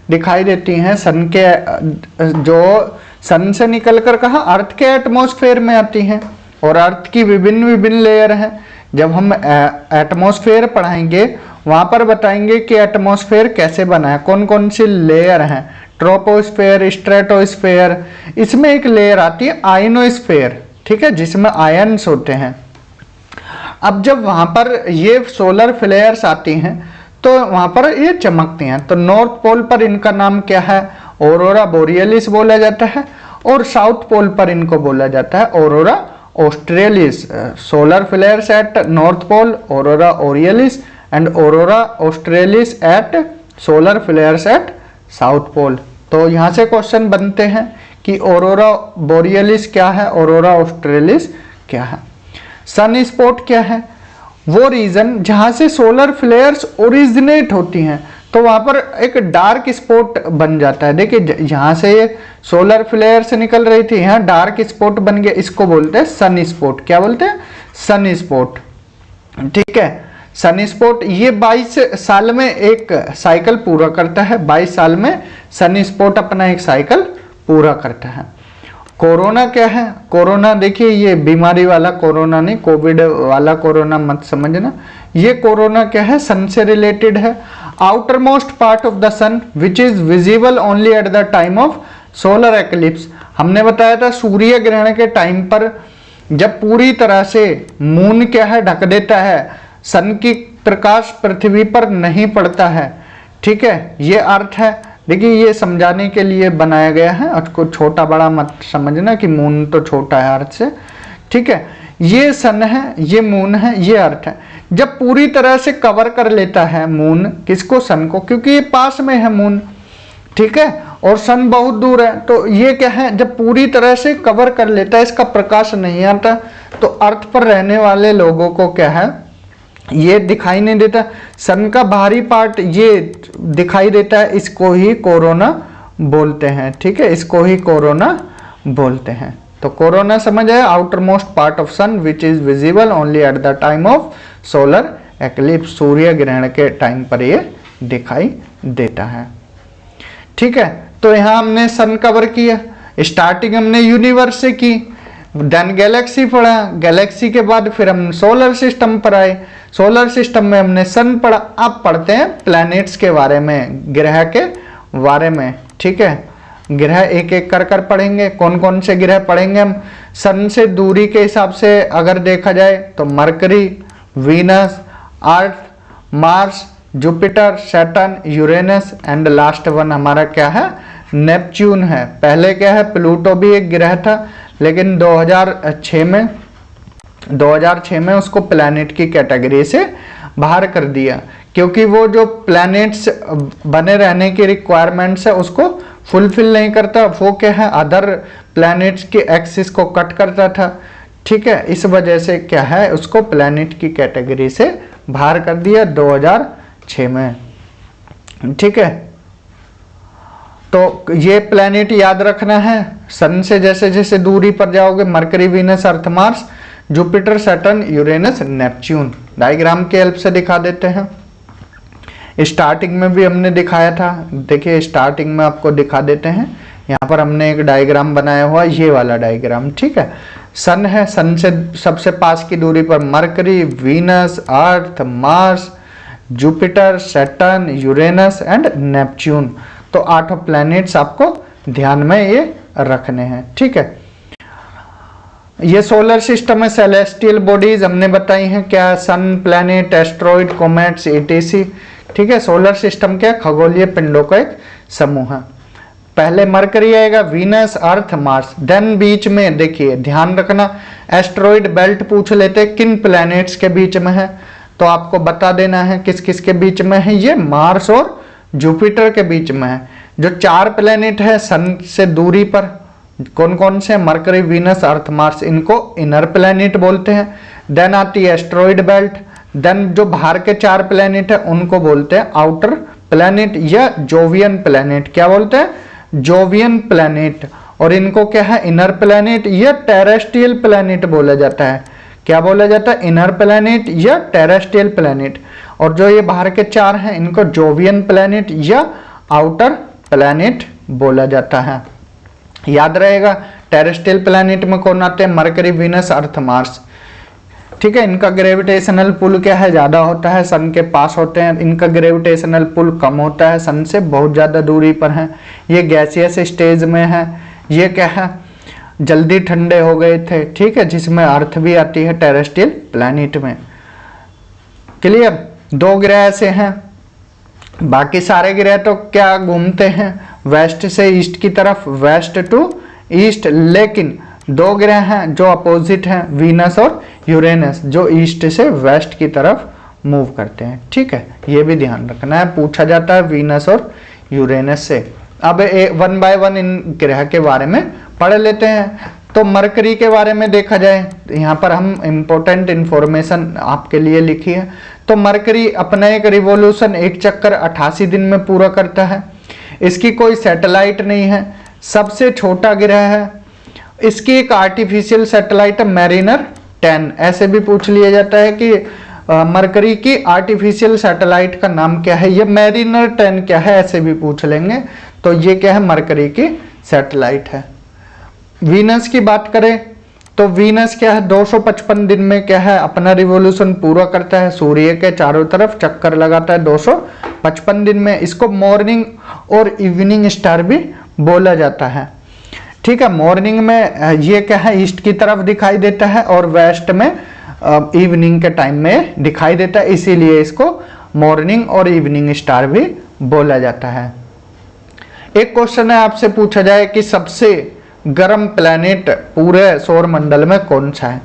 A: दिखाई देती हैं, सन के जो सन से निकलकर कहाँ, अर्थ के एटमॉस्फेयर में आती हैं। और अर्थ की विभिन्न विभिन्न लेयर हैं। जब हम एटमॉस्फेयर पढ़ाएंगे वहाँ पर बताएंगे कि एटमॉस्फेयर कैसे बना है, कौन कौन सी लेयर हैं, ट्रोपोस्फेयर, स्ट्रेटोस्फेयर। इसमें एक लेयर आती है आयनोस्फेयर, ठीक है, जिसमें आयन्स होते हैं। अब जब वहाँ पर ये सोलर फ्लेयर्स आती हैं तो वहाँ पर ये चमकती हैं। तो नॉर्थ पोल पर इनका नाम क्या है, ऑरोरा बोरियलिस बोला जाता है, और साउथ पोल पर इनको बोला जाता है aurora australis. Solar flares at north pole, aurora borealis, and aurora australis at solar flares at south pole. तो यहाँ से क्वेश्चन बनते हैं कि ऑरोरा बोरियलिस क्या है, ऑरोरा ऑस्ट्रेलिस क्या है। सन स्पॉट क्या है, वो रीजन जहाँ से सोलर फ्लेयर्स ओरिजिनेट होती हैं, तो वहाँ पर एक डार्क स्पॉट बन जाता है। देखिए यहाँ से ये सोलर फ्लेयर से निकल रही थी, यहाँ डार्क स्पॉट बन गया, इसको बोलते हैं सन स्पॉट। क्या बोलते हैं, सन स्पॉट, ठीक है। सन स्पॉट ये 22 साल में एक साइकिल पूरा करता है, 22 साल में सन स्पॉट अपना एक साइकिल पूरा करता है। कोरोना क्या है, कोरोना देखिए ये बीमारी वाला कोरोना नहीं, कोविड वाला कोरोना मत समझना। ये कोरोना क्या है, सन से रिलेटेड है। Outer most part of the sun which is visible only at the time of solar eclipse. हमने बताया था सूर्य ग्रहण के टाइम पर जब पूरी तरह से मून क्या है, ढक देता है, सन की प्रकाश पृथ्वी पर नहीं पड़ता है, ठीक है, ये अर्थ है। देखिए ये समझाने के लिए बनाया गया है, उसको छोटा बड़ा मत समझना कि मून तो छोटा है अर्थ से, ठीक है। ये सन है, ये मून है, ये अर्थ है। जब पूरी तरह से कवर कर लेता है मून किसको, सन को, क्योंकि ये पास में है मून, ठीक है, और सन बहुत दूर है, तो ये क्या है, जब पूरी तरह से कवर कर लेता है, इसका प्रकाश नहीं आता, तो अर्थ पर रहने वाले लोगों को क्या है, ये दिखाई नहीं देता। सन का बाहरी पार्ट ये दिखाई देता है, इसको ही कोरोना बोलते हैं, ठीक है, इसको ही कोरोना बोलते हैं। तो कोरोना समझ आया, outer most part of sun which is visible only at the time of solar eclipse. सूर्य ग्रहण के टाइम पर ये दिखाई देता है, ठीक है। तो यहाँ हमने सन कवर किया, स्टार्टिंग हमने यूनिवर्स से की, देन गैलेक्सी पढ़ा, गैलेक्सी के बाद फिर हम सोलर सिस्टम पर आए, सोलर सिस्टम में हमने सन पढ़ा। अब पढ़ते हैं प्लैनेट्स के बारे में, ग्रह के बारे में, ठीक है। ग्रह एक एक कर पढ़ेंगे, कौन कौन से ग्रह पढ़ेंगे हम। सन से दूरी के हिसाब से अगर देखा जाए तो mercury, Venus, Earth, Mars, Jupiter, Saturn, Uranus, and last one हमारा क्या है, नेपच्यून है। पहले क्या है, प्लूटो भी एक ग्रह था, लेकिन 2006 में उसको प्लैनेट की कैटेगरी से बाहर कर दिया, क्योंकि वो जो प्लैनेट्स बने रहने की रिक्वायरमेंट्स है उसको फुलफिल नहीं करता, वो क्या है अदर प्लैनेट्स के एक्सिस को कट करता था। ठीक है, इस वजह से क्या है उसको प्लैनेट की कैटेगरी से बाहर कर दिया 2006 में। ठीक है, तो ये प्लैनेट याद रखना है। सन से जैसे जैसे दूरी पर जाओगे, Mercury, Venus, Earth, Mars, Jupiter, Saturn, Uranus, Neptune. Diagram के हेल्प से दिखा देते हैं। स्टार्टिंग में भी हमने दिखाया था, देखिए स्टार्टिंग में आपको दिखा देते हैं। यहाँ पर हमने एक डायग्राम बनाया हुआ, ये वाला डायग्राम। ठीक है, सन है, सन से सबसे पास की दूरी पर mercury, Venus, Earth, Mars, Jupiter, Saturn, Uranus and Neptune. तो 8 प्लैनेट्स आपको ध्यान में ये रखने हैं। ठीक है, ये सोलर सिस्टम में सेलेस्टियल बॉडीज हमने बताई हैं क्या, सन, प्लैनेट, एस्ट्रॉइड, कॉमेट्स, ETC। ठीक है, सोलर सिस्टम के खगोलीय पिंडों का एक समूह है। पहले मरकरी आएगा, वीनस, अर्थ, मार्स, देन बीच में देखिए ध्यान रखना एस्ट्रॉइड बेल्ट पूछ लेते किन प्लैनेट्स के बीच में है, तो आपको बता देना है किस किस के बीच में है। ये मार्स और जुपिटर के बीच में है। जो 4 प्लैनेट है सन से दूरी पर, कौन कौन से, मरकरी, वीनस, अर्थ, मार्स, इनको इनर प्लैनेट बोलते हैं। देन आती है एस्ट्रॉइड बेल्ट, देन जो बाहर के 4 प्लैनेट है उनको बोलते हैं आउटर प्लैनेट या जोवियन प्लैनेट। क्या बोलते हैं, जोवियन प्लैनेट। और इनको क्या है, इनर प्लैनेट या टेरेस्ट्रियल प्लैनेट बोला जाता है। क्या बोला जाता है, इनर प्लैनेट या टेरेस्ट्रियल प्लैनेट। और जो ये बाहर के 4 हैं इनको जोवियन प्लैनेट या आउटर प्लैनेट बोला जाता है। याद रहेगा, टेरेस्ट्रियल प्लैनेट में कौन आते हैं, मरकरी, वीनस, अर्थ, मार्स। ठीक है, इनका ग्रेविटेशनल पुल क्या है, ज्यादा होता है, सन के पास होते हैं। इनका ग्रेविटेशनल पुल कम होता है, सन से बहुत ज्यादा दूरी पर है। ये गैसियस स्टेज में है। ये क्या है, जल्दी ठंडे हो गए थे। ठीक है, जिसमें अर्थ भी आती है टेरेस्ट्रियल प्लैनेट में। क्लियर, 2 ग्रह ऐसे हैं, बाकी सारे ग्रह तो क्या घूमते हैं वेस्ट से ईस्ट की तरफ, वेस्ट टू ईस्ट। लेकिन 2 ग्रह हैं जो अपोजिट हैं, वीनस और यूरेनस, जो ईस्ट से वेस्ट की तरफ मूव करते हैं। ठीक है, ये भी ध्यान रखना है, पूछा जाता है वीनस और यूरेनस से। अब 1 बाय 1 इन ग्रह के बारे में पढ़ लेते हैं। तो मरकरी के बारे में देखा जाए, यहाँ पर हम इम्पोर्टेंट इंफॉर्मेशन आपके लिए लिखी है। तो मरकरी अपना एक रिवॉल्यूशन, एक चक्कर 88 दिन में पूरा करता है। इसकी कोई सैटेलाइट नहीं है, सबसे छोटा ग्रह है। इसकी एक आर्टिफिशियल सैटेलाइट है मैरिनर 10। ऐसे भी पूछ लिया जाता है कि मरकरी की आर्टिफिशियल सैटेलाइट का नाम क्या है, ये मैरिनर 10 क्या है, ऐसे भी पूछ लेंगे। तो ये क्या है, मरकरी की सैटेलाइट है। वीनस की बात करें तो वीनस क्या है, 255 दिन में क्या है अपना रिवॉल्यूशन पूरा करता है, सूर्य के चारों तरफ चक्कर लगाता है 255 दिन में। इसको मॉर्निंग और इवनिंग स्टार भी बोला जाता है। ठीक है, मॉर्निंग में ये क्या है ईस्ट की तरफ दिखाई देता है और वेस्ट में इवनिंग के टाइम में दिखाई देता है, इसीलिए इसको मॉर्निंग और इवनिंग स्टार भी बोला जाता है। एक क्वेश्चन है आपसे पूछा जाए कि सबसे गर्म प्लैनेट पूरे सौर मंडल में कौन सा है,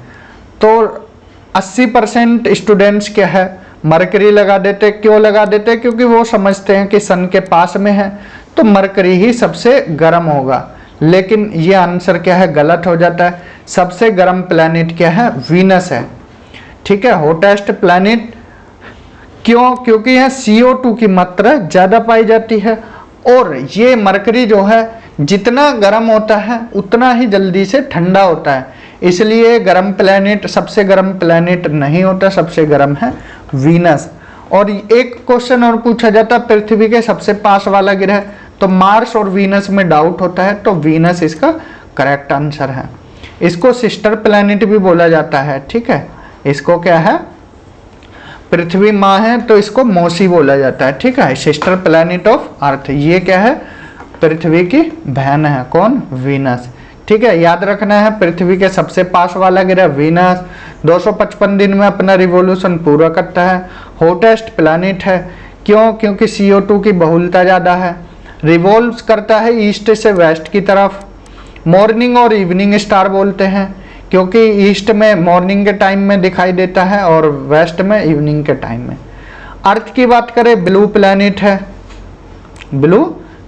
A: तो 80% स्टूडेंट्स क्या है मरकरी लगा देते। क्यों लगा देते, क्योंकि वो समझते हैं कि सन के पास में है तो मरकरी ही सबसे गर्म होगा। लेकिन ये आंसर क्या है, गलत हो जाता है। सबसे गर्म प्लैनेट क्या है, वीनस है। ठीक है, हॉटेस्ट प्लैनेट। क्यों, क्योंकि यहाँ CO2 की मात्रा ज्यादा पाई जाती है और ये मरकरी जो है जितना गर्म होता है उतना ही जल्दी से ठंडा होता है, इसलिए गर्म प्लैनेट सबसे गर्म प्लैनेट नहीं होता, सबसे गर्म है वीनस। और एक क्वेश्चन और पूछा जाता है पृथ्वी के सबसे पास वाला ग्रह, तो मार्स और वीनस में डाउट होता है, तो वीनस इसका करेक्ट आंसर है। इसको सिस्टर प्लैनेट भी बोला जाता है। ठीक है, इसको क्या है, पृथ्वी माँ है तो इसको मौसी बोला जाता है। ठीक है, सिस्टर प्लैनेट ऑफ अर्थ। ये क्या है, पृथ्वी की बहन है, कौन, वीनस। ठीक है, याद रखना है पृथ्वी के सबसे पास वाला ग्रह वीनस 255 दिन में अपना रिवॉल्यूशन पूरा करता है। हॉटेस्ट प्लैनेट है, क्यों, क्योंकि CO2 की बहुलता ज़्यादा है। रिवॉल्व करता है ईस्ट से वेस्ट की तरफ मॉर्निंग और इवनिंग स्टार बोलते हैं क्योंकि ईस्ट में मॉर्निंग के टाइम में दिखाई देता है और वेस्ट में इवनिंग के टाइम में। अर्थ की बात करें, ब्लू प्लैनेट है, ब्लू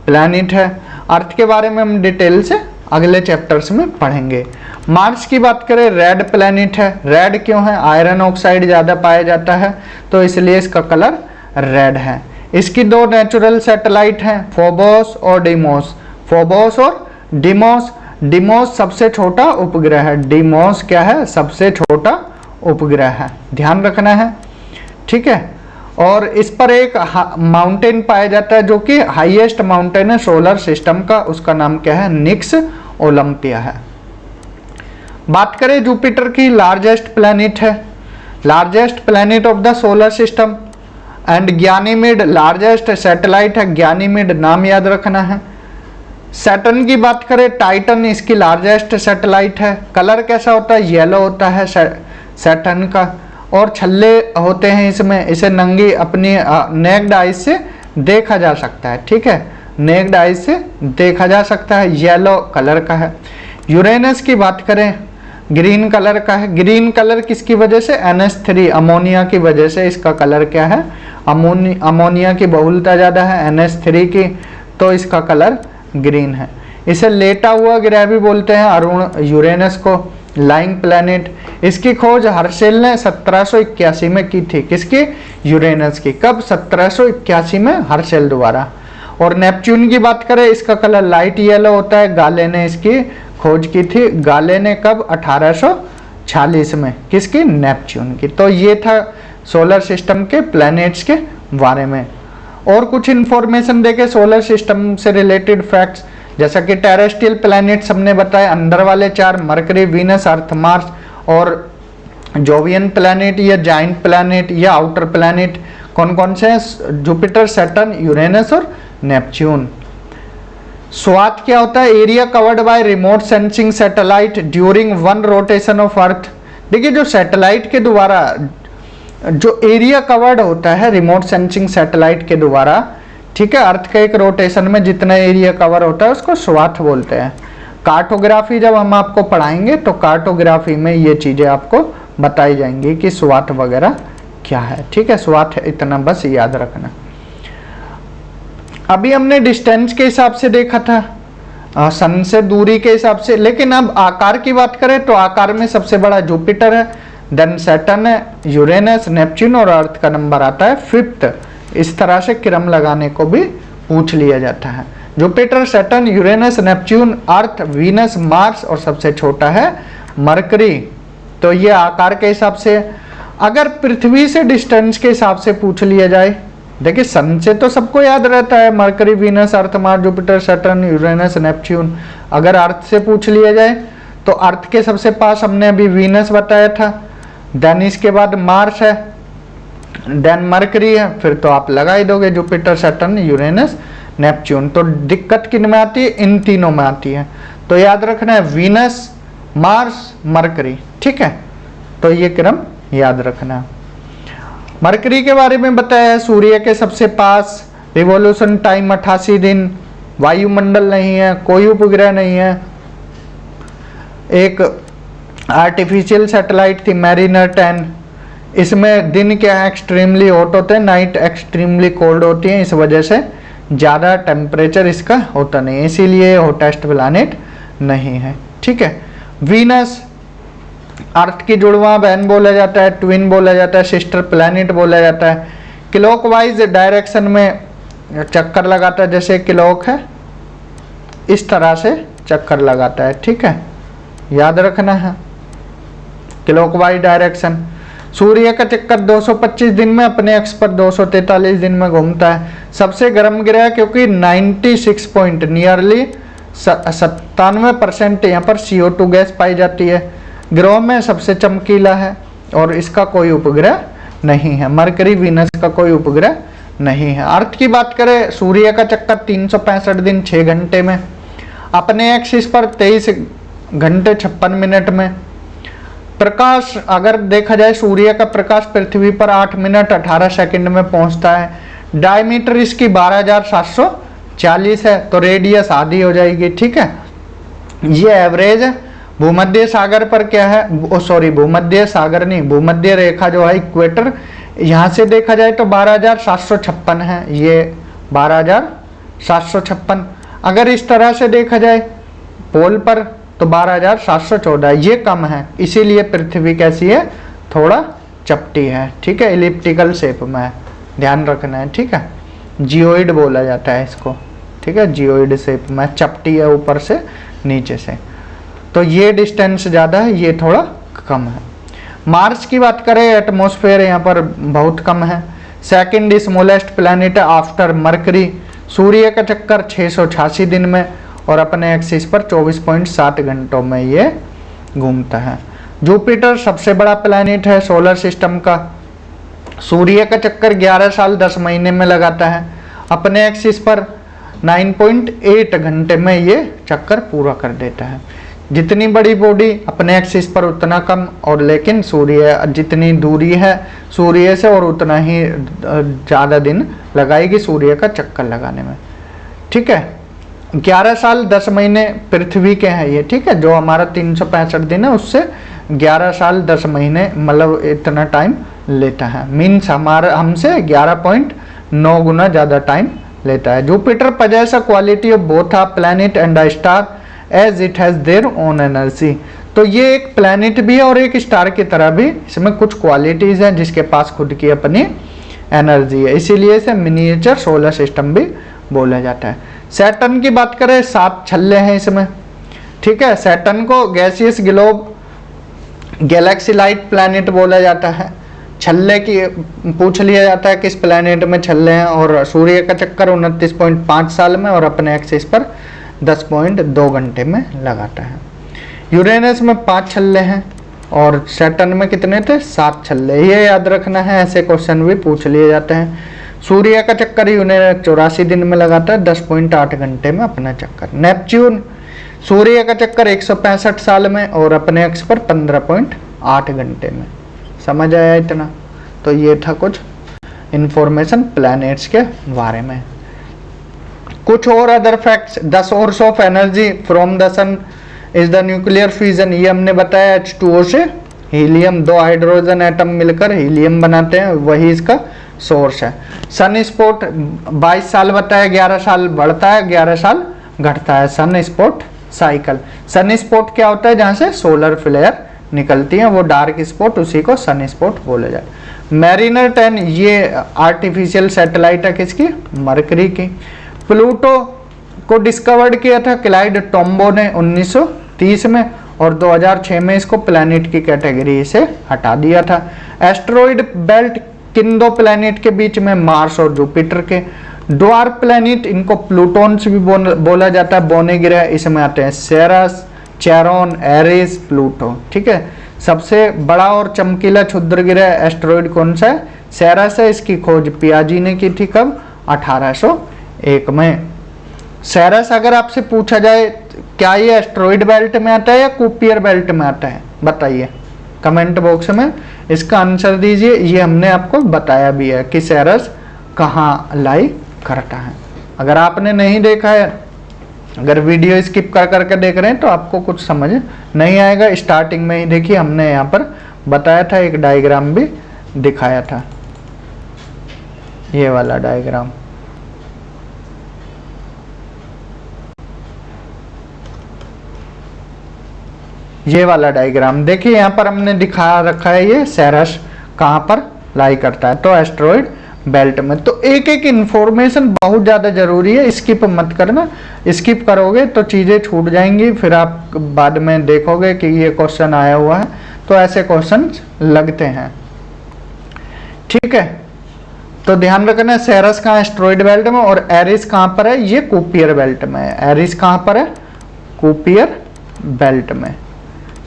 A: प्लैनेट है। अर्थ के बारे में हम डिटेल से अगले चैप्टर्स में पढ़ेंगे। मार्स की बात करें, रेड प्लैनेट है। रेड क्यों है? आयरन ऑक्साइड ज़्यादा पाया जाता है तो इसलिए इसका कलर रेड है। इसकी दो नेचुरल सैटेलाइट हैं, फोबोस और डिमोस। फोबोस और डिमोस। डिमोस सबसे छोटा उपग्रह है। डिमोस क्या है? सबसे छोटा उपग्रह है, ध्यान रखना है, ठीक है। और इस पर एक माउंटेन पाया जाता है जो कि हाईएस्ट माउंटेन है सोलर सिस्टम का, उसका नाम क्या है? निक्स ओलंपिया है। बात करें जुपिटर की, लार्जेस्ट प्लैनेट है, largest planet of the solar system. And Ganymede largest satellite है, गैनीमेड नाम याद रखना है। सैटर्न की बात करें, टाइटन इसकी लार्जेस्ट सैटेलाइट है। कलर कैसा होता है? येलो होता है सैटर्न का, और छल्ले होते हैं इसमें, इसे नंगी अपनी नेक्ड आइज से देखा जा सकता है, ठीक है, नेक्ड आइज से देखा जा सकता है, येलो कलर का है। यूरेनस की बात करें, ग्रीन कलर का है। ग्रीन कलर किसकी वजह से? NH3 अमोनिया की वजह से इसका कलर क्या है? अमोनिया की बहुलता ज़्यादा है NH3 की, तो इसका कलर ग्रीन है। इसे लेटा हुआ ग्रह भी बोलते हैं, अरुण यूरेनस को, लाइंग प्लैनेट। इसकी खोज हर्शेल ने 1781 में की थी। किसकी? यूरेनस की। कब? 1781 में हर्शेल द्वारा। और नेपच्यून की बात करें, इसका कलर लाइट येलो होता है। गाले ने इसकी खोज की थी। गाले ने कब? 1846 में। किसकी? नेपच्यून की। तो ये था सोलर सिस्टम के प्लैनेट्स के बारे में। और कुछ इंफॉर्मेशन देके सोलर सिस्टम से रिलेटेड फैक्ट्स, जैसा कि टेरेस्ट्रियल प्लैनेट्स हमने बताए, अंदर वाले 4 मरकरी, वीनस, अर्थ, मार्स, और जोवियन प्लैनेट या जाइंट प्लैनेट या आउटर प्लैनेट कौन कौन से हैं? जुपिटर, सैटर्न, यूरेनस और नेपच्यून। स्वाथ क्या होता है? Area covered by remote sensing satellite during one rotation of earth. देखिए, जो सैटेलाइट के द्वारा जो एरिया कवर्ड होता है रिमोट सेंसिंग सैटेलाइट के द्वारा, ठीक है, अर्थ के एक रोटेशन में जितना एरिया कवर होता है उसको स्वाथ बोलते हैं। कार्टोग्राफी जब हम आपको पढ़ाएंगे तो कार्टोग्राफी में ये चीज़ें आपको बताई जाएंगी कि स्वाथ वगैरह क्या है, ठीक है। स्वाथ इतना बस याद रखना। अभी हमने डिस्टेंस के हिसाब से देखा था, सन से दूरी के हिसाब से, लेकिन अब आकार की बात करें तो आकार में सबसे बड़ा जुपिटर है, देन सैटर्न है, यूरेनस, नेपच्यून और अर्थ का नंबर आता है 5th। इस तरह से क्रम लगाने को भी पूछ लिया जाता है। जुपिटर, सैटर्न, यूरेनस, नेपच्यून, अर्थ, वीनस, मार्स और सबसे छोटा है मरकरी। तो ये आकार के हिसाब से। अगर पृथ्वी से डिस्टेंस के हिसाब से पूछ लिया जाए, देखिए सन से तो सबको याद रहता है Mercury, Venus, Earth, Mars, Jupiter, Saturn, Uranus, Neptune. अगर अर्थ से पूछ लिया जाए तो अर्थ के सबसे पास हमने अभी वीनस बताया था, देन इसके बाद मार्स है, देन मरकरी है, फिर तो आप लगा ही दोगे जुपिटर, सैटर्न, यूरेनस, नेपच्यून। तो दिक्कत किन में आती है? इन तीनों में आती है। तो याद रखना है वीनस, मार्स, मरकरी, ठीक है। तो ये क्रम याद रखना है। मरकरी के बारे में बताया है, सूर्य के सबसे पास, रिवॉल्यूशन टाइम 88 दिन, वायुमंडल नहीं है, कोई उपग्रह नहीं है। एक आर्टिफिशियल सैटेलाइट थी मैरिनर 10, इसमें दिन क्या है? एक्सट्रीमली हॉट होते हैं, नाइट एक्सट्रीमली कोल्ड होती है, इस वजह से ज़्यादा टेम्परेचर इसका होता नहीं है, इसीलिए हॉटेस्ट प्लैनेट नहीं है, ठीक है। वीनस अर्थ की जुड़वा बहन बोला जाता है, ट्विन बोला जाता है, सिस्टर प्लैनेट बोला जाता है। क्लॉकवाइज डायरेक्शन में चक्कर लगाता है, जैसे क्लॉक है इस तरह से चक्कर लगाता है, ठीक है, याद रखना है क्लॉकवाइज डायरेक्शन। सूर्य का चक्कर 225 दिन में, अपने अक्ष पर 243 दिन में घूमता है। सबसे गर्म ग्रह क्योंकि 96 पॉइंट नियरली 97% यहाँ पर CO2 गैस पाई जाती है। ग्रह में सबसे चमकीला है और इसका कोई उपग्रह नहीं है। मरकरी, वीनस का कोई उपग्रह नहीं है। अर्थ की बात करें, सूर्य का चक्कर 365 दिन 6 घंटे में, अपने एक्सिस पर 23 घंटे 56 मिनट में। प्रकाश अगर देखा जाए, सूर्य का प्रकाश पृथ्वी पर 8 मिनट 18 सेकंड में पहुंचता है। डायमीटर इसकी 12,740 है, तो रेडियस आधी हो जाएगी, ठीक है। ये एवरेज है। भूमध्य सागर पर क्या है, सॉरी भूमध्य सागर नहीं, भूमध्य रेखा जो है इक्वेटर, यहाँ से देखा जाए तो 12,756 है, ये 12,756। अगर इस तरह से देखा जाए पोल पर तो 12,714, ये कम है, इसीलिए पृथ्वी कैसी है, थोड़ा चपटी है, ठीक है, इलिप्टिकल शेप में है, ध्यान रखना है, ठीक है। जियोइड बोला जाता है इसको, ठीक है, जियोइड शेप में, चपटी है ऊपर से नीचे से, तो ये डिस्टेंस ज़्यादा है, ये थोड़ा कम है। मार्स की बात करें, एटमॉस्फेयर यहाँ पर बहुत कम है। Second smallest planet after Mercury, सूर्य का चक्कर 686 दिन में और अपने एक्सिस पर 24.7 घंटों में ये घूमता है। जुपिटर सबसे बड़ा प्लैनेट है सोलर सिस्टम का, सूर्य का चक्कर 11 साल 10 महीने में लगाता है, अपने एक्सिस पर 9.8 घंटे में ये चक्कर पूरा कर देता है। जितनी बड़ी बॉडी अपने एक्सिस पर उतना कम, और लेकिन सूर्य जितनी दूरी है सूर्य से और उतना ही ज़्यादा दिन लगाएगी सूर्य का चक्कर लगाने में, ठीक है। 11 साल 10 महीने पृथ्वी के हैं ये, ठीक है, जो हमारा 365 दिन है उससे 11 साल 10 महीने मतलब इतना टाइम लेता है, मीन्स हमारा हमसे 11.9 गुना ज़्यादा टाइम लेता है। Jupiter possess a quality of both a planet and a star as it has their own energy, तो ये एक प्लैनेट भी है और एक स्टार की तरह भी, इसमें कुछ क्वालिटीज़ हैं जिसके पास खुद की अपनी एनर्जी है, इसीलिए इसे मिनिएचर सोलर सिस्टम भी बोला जाता है। सैटर्न की बात करें 7 छल्ले हैं इसमें, ठीक है। सैटर्न को gaseous globe Galaxy light planet बोला जाता है। छल्ले की पूछ लिया जाता है किस प्लैनेट में छल्ले हैं, और सूर्य का चक्कर 29.5 साल में और अपने एक्सिस पर 10.2 घंटे में लगाता है। यूरेनस में 5 छल्ले हैं और सैटर्न में कितने थे, 7 छल्ले, ये याद रखना है, ऐसे क्वेश्चन भी पूछ लिए जाते हैं। सूर्य का चक्कर यूरेनस 84 दिन में लगाता है, 10.8 घंटे में अपना चक्कर। नेपच्यून सूर्य का चक्कर 165 साल में और अपने एक्स पर 15.8 घंटे में। समझ आया इतना? तो ये था कुछ इंफॉर्मेशन प्लैनेट्स के बारे में। कुछ और other facts, the source of energy from the sun is the nuclear fusion, ये हमने बताया H2O से हीलियम, 2 हाइड्रोजन एटम मिलकर हीलियम बनाते हैं, वही इसका सोर्स है। सन स्पॉट 22 साल बताया, 11 साल बढ़ता है, 11 साल घटता है, sunspot cycle. Sunspot क्या होता है, जहाँ से सोलर फ्लेयर निकलती है, वो डार्क स्पॉट, उसी को सन स्पॉट बोला जाए। मैरिनर 10 ये आर्टिफिशियल सैटेलाइट है किसकी, मरकरी की। प्लूटो को डिस्कवर्ड किया था क्लाइड टोम्बो ने 1930 में, और 2006 में इसको प्लैनेट की कैटेगरी से हटा दिया था। एस्टेरॉयड बेल्ट किन 2 प्लैनेट के बीच में, मार्स और जुपिटर के। ड्वार्फ प्लैनेट, इनको प्लूटोन्स भी बोला जाता है, बौने ग्रह, इसमें आते हैं सेरस, चेरोन, एरिस, प्लूटो, ठीक है। सबसे बड़ा और चमकीला क्षुद्र ग्रह एस्टेरॉयड कौन सा है, सेरस है, इसकी खोज पियाजी ने की थी कब, 1801 में। सेरस अगर आपसे पूछा जाए क्या ये एस्टेरॉयड बेल्ट में आता है या कुपियर बेल्ट में आता है, बताइए कमेंट बॉक्स में इसका आंसर दीजिए। ये हमने आपको बताया भी है कि सेरस कहाँ लाई करता है। अगर आपने नहीं देखा है, अगर वीडियो स्किप कर करके देख रहे हैं तो आपको कुछ समझ नहीं आएगा, स्टार्टिंग में ही देखिए हमने यहाँ पर बताया था, एक डायग्राम भी दिखाया था, ये वाला डायग्राम। ये वाला डायग्राम देखिए, यहाँ पर हमने दिखा रखा है ये सेरस कहाँ पर लाई करता है, तो एस्टेरॉयड बेल्ट में। तो एक एक इंफॉर्मेशन बहुत ज़्यादा जरूरी है, स्किप मत करना, स्किप करोगे तो चीज़ें छूट जाएंगी, फिर आप बाद में देखोगे कि ये क्वेश्चन आया हुआ है, तो ऐसे क्वेश्चन लगते हैं, ठीक है। तो ध्यान रखना, सेरस कहाँ, एस्टेरॉयड बेल्ट में, और एरिस कहाँ पर है, ये कुपियर बेल्ट में है। एरिस कहाँ पर है, कुपियर बेल्ट में,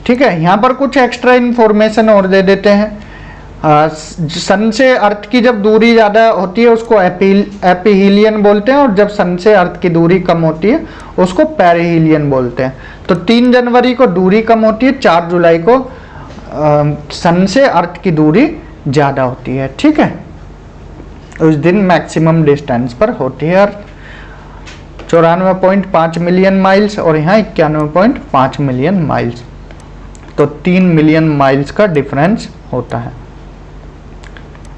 A: ठीक है। यहाँ पर कुछ एक्स्ट्रा इंफॉर्मेशन और दे देते हैं। सन से अर्थ की जब दूरी ज़्यादा होती है उसको एपीहीलियन बोलते हैं, और जब सन से अर्थ की दूरी कम होती है उसको पेरिहीलियन बोलते हैं। तो 3 जनवरी को दूरी कम होती है, 4 जुलाई को सन से अर्थ की दूरी ज़्यादा होती है, ठीक है। उस दिन मैक्सिमम डिस्टेंस पर होती है अर्थ। 94.5 मिलियन माइल्स और यहाँ 91.5 मिलियन माइल्स, तो 3 मिलियन माइल्स का डिफरेंस होता है,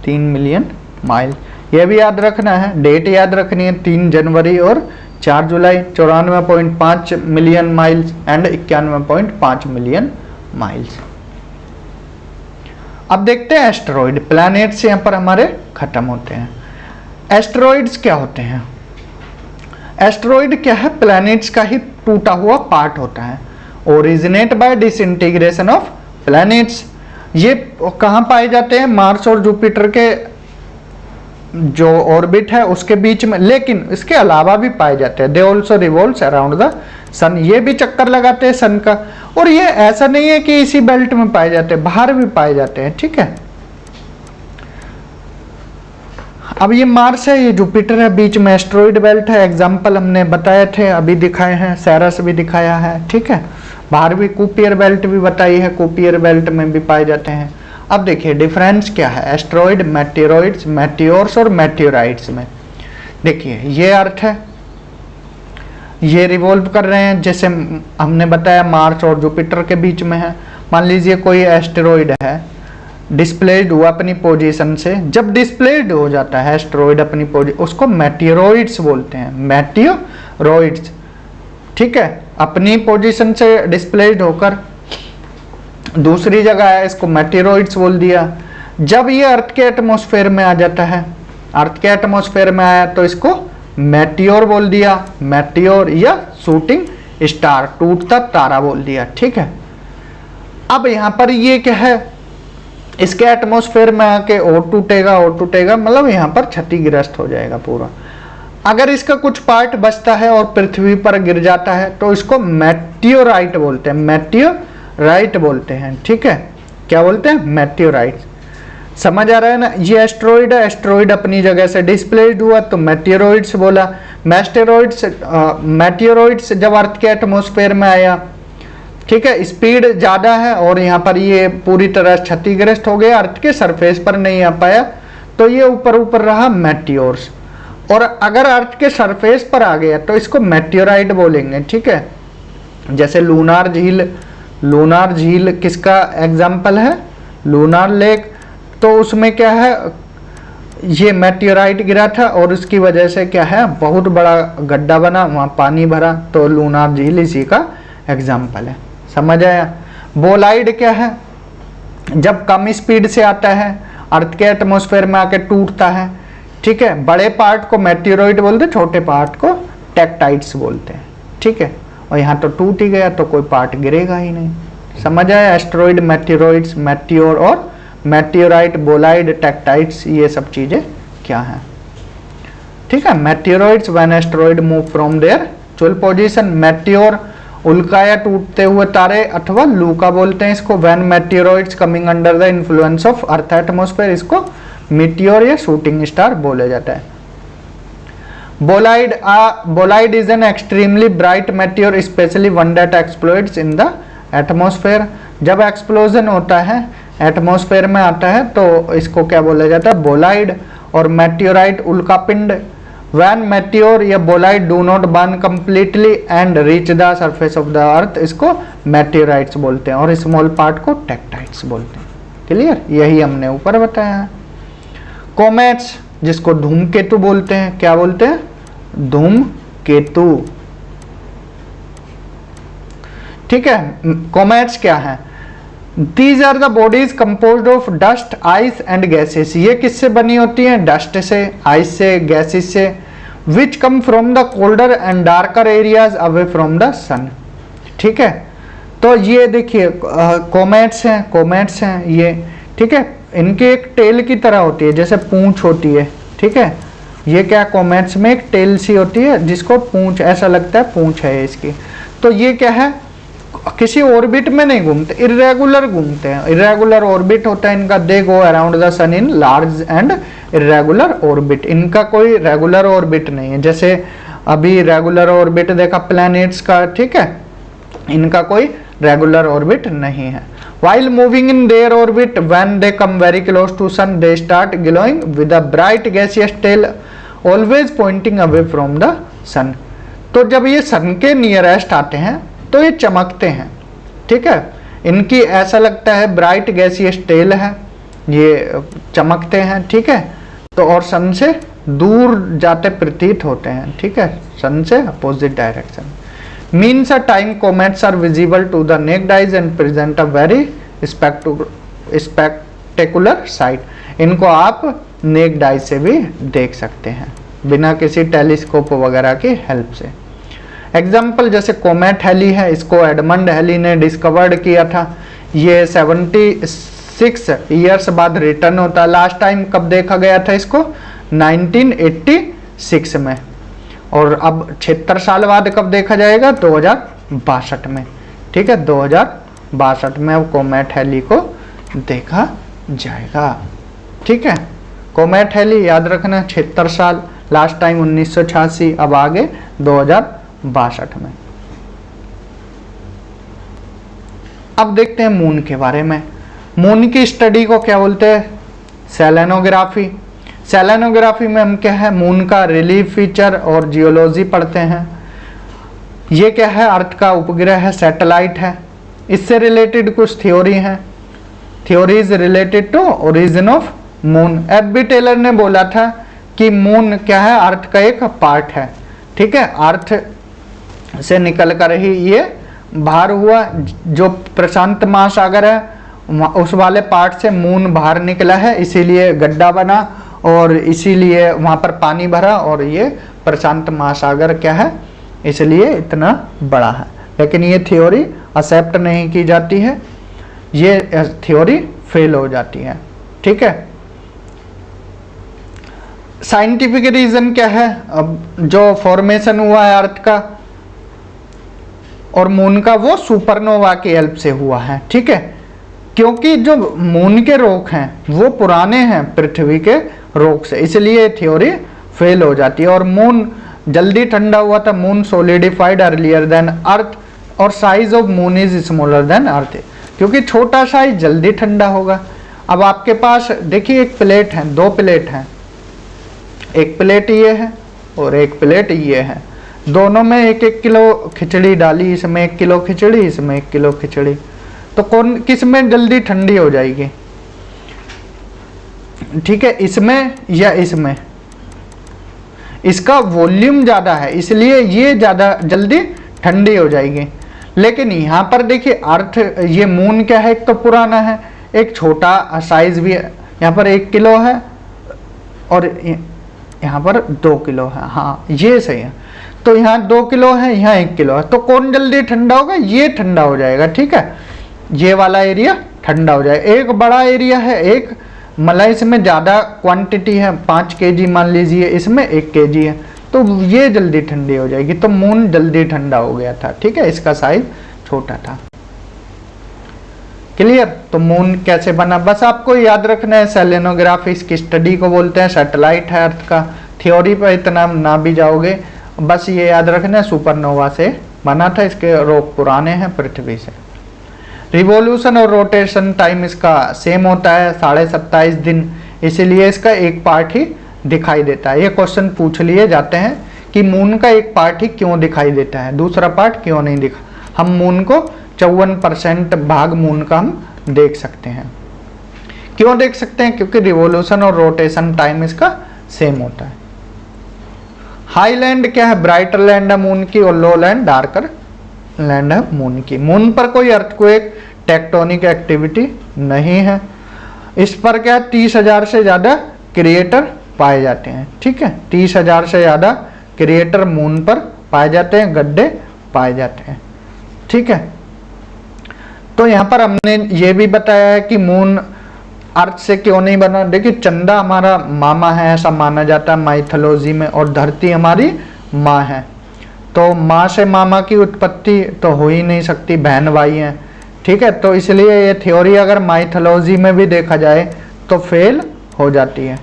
A: 3 मिलियन माइल। ये भी याद रखना है, डेट याद रखनी है, 3 जनवरी और 4 जुलाई, 94.5 million miles and 91.5 million miles. अब देखते हैं एस्टेरॉइड, प्लैनेट्स यहाँ पर हमारे खत्म होते हैं। एस्टेरॉइड्स क्या होते हैं? एस्टेरॉइड क्या है? प्लैनेट्स का ही टूटा हुआ पार्ट होता है। Originate by disintegration of planets. ये कहाँ पाए जाते हैं? मार्स और जुपिटर के जो ऑर्बिट है उसके बीच में, लेकिन इसके अलावा भी पाए जाते हैं। They also revolves around the sun, ये भी चक्कर लगाते हैं सन का। और ये ऐसा नहीं है कि इसी बेल्ट में पाए जाते हैं, बाहर भी पाए जाते हैं, ठीक है। अब ये मार्स है, ये जुपिटर है, बीच में एस्टेरॉइड बेल्ट है। एग्जाम्पल हमने बताए थे, अभी दिखाए हैं, सेरस भी दिखाया है, ठीक है। बाहर भी कुपियर बेल्ट भी बताई है, कुपियर बेल्ट में भी पाए जाते हैं। अब देखिए डिफरेंस क्या है एस्टेरॉइड, मेटेरॉइड्स, मेटियोर्स और मेटियोराइट्स में। देखिए ये अर्थ है, ये रिवॉल्व कर रहे हैं, जैसे हमने बताया मार्स और जुपिटर के बीच में है। मान लीजिए कोई एस्टेरॉइड है, डिस्प्लेस्ड हुआ अपनी पोजीशन से। जब डिस्प्लेस्ड हो जाता है एस्टेरॉइड अपनी पोजीशन, उसको मेटियोरॉइड्स बोलते हैं, मेटियोरॉइड्स, ठीक है। अपनी पोजीशन से डिस्प्लेस्ड होकर दूसरी जगह है, इसको मेटियोरॉइड्स बोल दिया। जब ये अर्थ के एटमॉस्फेयर में आ जाता है, अर्थ के एटमॉस्फेयर में आया तो इसको मेटियोर बोल दिया, मेटियोर या शूटिंग स्टार, टूटता तारा बोल दिया, ठीक है। अब यहाँ पर ये क्या है, इसके एटमॉस्फेयर में आके और टूटेगा, और टूटेगा, मतलब यहाँ पर क्षतिग्रस्त हो जाएगा पूरा। अगर इसका कुछ पार्ट बचता है और पृथ्वी पर गिर जाता है तो इसको मेटियोराइट बोलते हैं, मेटियोराइट बोलते हैं, ठीक है। क्या बोलते हैं? मेटियोराइट। समझ आ रहा है ना? ये एस्टेरॉइड है, एस्टेरॉइड अपनी जगह से डिस्प्लेस्ड हुआ तो मेटियोरॉइड्स बोला। मेटियोरॉइड्स जब अर्थ के एटमॉस्फेयर में आया, ठीक है, स्पीड ज़्यादा है और यहाँ पर ये पूरी तरह क्षतिग्रस्त हो गया, अर्थ के सरफेस पर नहीं आ पाया, तो ये ऊपर ऊपर रहा मेटियोर्स। और अगर अर्थ के सरफेस पर आ गया तो इसको मेटियोराइट बोलेंगे, ठीक है। जैसे लूनार झील, लूनार झील किसका एग्जाम्पल है? Lunar lake. तो उसमें क्या है, ये मेटियोराइट गिरा था और उसकी वजह से क्या है, बहुत बड़ा गड्ढा बना, वहाँ पानी भरा, तो लूनार झील इसी का एग्जाम्पल है। समझ आया? बोलाइड क्या है? जब कम स्पीड से आता है, अर्थ के एटमॉस्फेयर में आके टूटता है, ठीक है। बड़े पार्ट को मेटियोरॉइड बोलते हैं, छोटे पार्ट को टेक्टाइट्स बोलते हैं, ठीक है। और यहाँ तो टूट ही गया तो कोई पार्ट गिरेगा ही नहीं। समझ आया? एस्टेरॉइड, मेटियोरॉइड्स, मेटियोर और मेटियोराइट, बोलाइड, टेक्टाइट्स, ये सब चीजें क्या हैं, ठीक है। Meteoroids when asteroid move from their actual position. Meteor उल्का या टूटते हुए तारे अथवा लूका बोलते हैं इसको। When meteoroids coming under the influence of Earth atmosphere, इसको मीटियोर या शूटिंग स्टार बोला जाता है। Bolide is an extremely bright meteor, especially one that explodes in the atmosphere. जब एक्सप्लोजन होता है, एटमॉस्फेयर में आता है, तो इसको क्या बोला जाता है? बोलाइड। और मेटियोराइट उल्कापिंड। व्हेन मेटियोर या Bolide do not burn completely and reach the surface of the अर्थ, इसको मेटियोराइट्स बोलते हैं। और स्मॉल पार्ट को टेक्टाइट्स बोलते हैं। क्लियर? यही हमने ऊपर बताया है। कॉमेट्स, जिसको धूमकेतु बोलते हैं, क्या बोलते हैं? धूमकेतु, ठीक है। कॉमेट्स क्या है? These are the bodies composed of dust, ice and gases. ये किससे बनी होती हैं? डस्ट से, आइस से, गैसेस से। Which come from the colder and darker areas away from the sun. ठीक है। तो ये देखिए कॉमेट्स हैं, कॉमेट्स हैं ये, ठीक है। इनके एक टेल की तरह होती है, जैसे पूंछ होती है, ठीक है। ये क्या, कॉमेट्स में एक टेल सी होती है जिसको पूंछ, ऐसा लगता है पूंछ है इसकी। तो ये क्या है, किसी ऑर्बिट में नहीं घूमते, इरेगुलर घूमते हैं। इरेगुलर ऑर्बिट होता है इनका। They go around the sun in large and irregular orbit. इनका कोई रेगुलर ऑर्बिट नहीं है, जैसे अभी रेगुलर ऑर्बिट देखा प्लैनेट्स का, ठीक है। इनका कोई रेगुलर ऑर्बिट नहीं है। While moving in their orbit, when they come very close to sun, they start glowing with a bright gaseous tail, always pointing away from the sun. तो जब ये सन के नियरेस्ट आते हैं तो ये चमकते हैं, ठीक है। इनकी ऐसा लगता है ब्राइट गैसियस टेल है, ये चमकते हैं, ठीक है। तो और सन से दूर जाते प्रतीत होते हैं, ठीक है, सन से opposite direction. Means a time comets are visible to the naked eyes and present a very spectacular sight. इनको आप नेक्ड आइज से भी देख सकते हैं बिना किसी टेलीस्कोप वगैरह की हेल्प से। एग्जाम्पल जैसे कोमेट हेली है, इसको एडमंड हेली ने डिस्कवर्ड किया था। ये 76 ईयर्स बाद रिटर्न होता है। लास्ट टाइम कब देखा गया था इसको? 1986 में। और अब 76 साल बाद कब देखा जाएगा? 2062 में, ठीक है, 2062 में अब कोमेट हेली को देखा जाएगा, ठीक है। कोमेट हेली याद रखना 76 साल, लास्ट टाइम 1986, अब आगे 2062 में। अब देखते हैं मून के बारे में। मून की स्टडी को क्या बोलते हैं? सेलेनोग्राफी। सेलेनोग्राफी में हम क्या है, मून का रिलीफ फीचर और जियोलॉजी पढ़ते हैं। ये क्या है? अर्थ का उपग्रह है, सैटेलाइट है। इससे रिलेटेड कुछ थ्योरी हैं। Theories related to origin of moon. F B. Taylor ने बोला था कि मून क्या है? अर्थ का एक पार्ट है, ठीक है। अर्थ से निकल कर ही ये बाहर हुआ। जो प्रशांत महासागर है उस वाले पार्ट से मून बाहर निकला है, इसीलिए गड्ढा बना और इसीलिए वहाँ पर पानी भरा और ये प्रशांत महासागर क्या है, इसलिए इतना बड़ा है। लेकिन ये थ्योरी एक्सेप्ट नहीं की जाती है, ये थ्योरी फेल हो जाती है, ठीक है। साइंटिफिक रीजन क्या है? अब जो फॉर्मेशन हुआ है अर्थ का और मून का, वो सुपरनोवा की हेल्प से हुआ है, ठीक है। क्योंकि जो मून के रॉक हैं वो पुराने हैं पृथ्वी के रॉक से, इसलिए थ्योरी फेल हो जाती है। और मून जल्दी ठंडा हुआ था, moon solidified earlier than Earth, और size of moon is smaller than Earth, क्योंकि छोटा साइज जल्दी ठंडा होगा। अब आपके पास देखिए एक प्लेट है, दो प्लेट हैं, एक प्लेट ये है और एक प्लेट ये है। दोनों में 1-1 किलो खिचड़ी डाली, इसमें 1 किलो खिचड़ी, इसमें 1 किलो खिचड़ी, तो कौन किस में जल्दी ठंडी हो जाएगी? ठीक है, इसमें या इसमें? इसका वॉल्यूम ज़्यादा है इसलिए ये ज़्यादा जल्दी ठंडी हो जाएगी। लेकिन यहाँ पर देखिए अर्थ, ये मून क्या है, एक तो पुराना है, एक छोटा साइज भी है। यहाँ पर 1 किलो है और यहाँ पर 2 किलो है, हाँ ये सही है। तो यहाँ 2 किलो है, यहाँ 1 किलो है, तो कौन जल्दी ठंडा होगा? ये ठंडा हो जाएगा, ठीक है, ये वाला एरिया ठंडा हो जाएगा। एक बड़ा एरिया है, एक मतलब इसमें ज़्यादा क्वांटिटी है, 5 kg मान लीजिए, इसमें 1 kg है, तो ये जल्दी ठंडी हो जाएगी। तो मून जल्दी ठंडा हो गया था, ठीक है, इसका साइज छोटा था। क्लियर? तो मून कैसे बना, बस आपको याद रखना है। सेलेनोग्राफी इसकी स्टडी को बोलते हैं, सैटेलाइट है अर्थ का। थ्योरी पर इतना ना भी जाओगे, बस ये याद रखना है सुपरनोवा से बना था, इसके रॉक पुराने हैं पृथ्वी से। रिवॉल्यूशन और रोटेशन टाइम इसका सेम होता है 27.5 दिन, इसीलिए इसका एक पार्ट ही दिखाई देता है। ये क्वेश्चन पूछ लिए जाते हैं कि मून का एक पार्ट ही क्यों दिखाई देता है, दूसरा पार्ट क्यों नहीं दिखा। हम मून को 54% भाग मून का हम देख सकते हैं। क्यों देख सकते हैं? क्योंकि रिवॉल्यूशन और रोटेशन टाइम इसका सेम होता है। हाई लैंड क्या है? ब्राइटर लैंड है मून की, और लो लैंड डार्कर लैंड है मून की। मून पर कोई अर्थक्वेक, टेक्टोनिक एक्टिविटी नहीं है। इस पर क्या 30,000 से ज़्यादा क्रिएटर पाए जाते हैं, ठीक है, 30,000 से ज़्यादा क्रिएटर मून पर पाए जाते हैं, गड्ढे पाए जाते हैं, ठीक है। तो यहाँ पर हमने ये भी बताया है कि मून अर्थ से क्यों नहीं बना। देखिए चंदा हमारा मामा है, ऐसा माना जाता है माइथोलॉजी में, और धरती हमारी माँ है। तो माँ से मामा की उत्पत्ति तो हो ही नहीं सकती, बहन भाई हैं, ठीक है। तो इसलिए ये थ्योरी अगर माइथोलॉजी में भी देखा जाए तो फेल हो जाती है,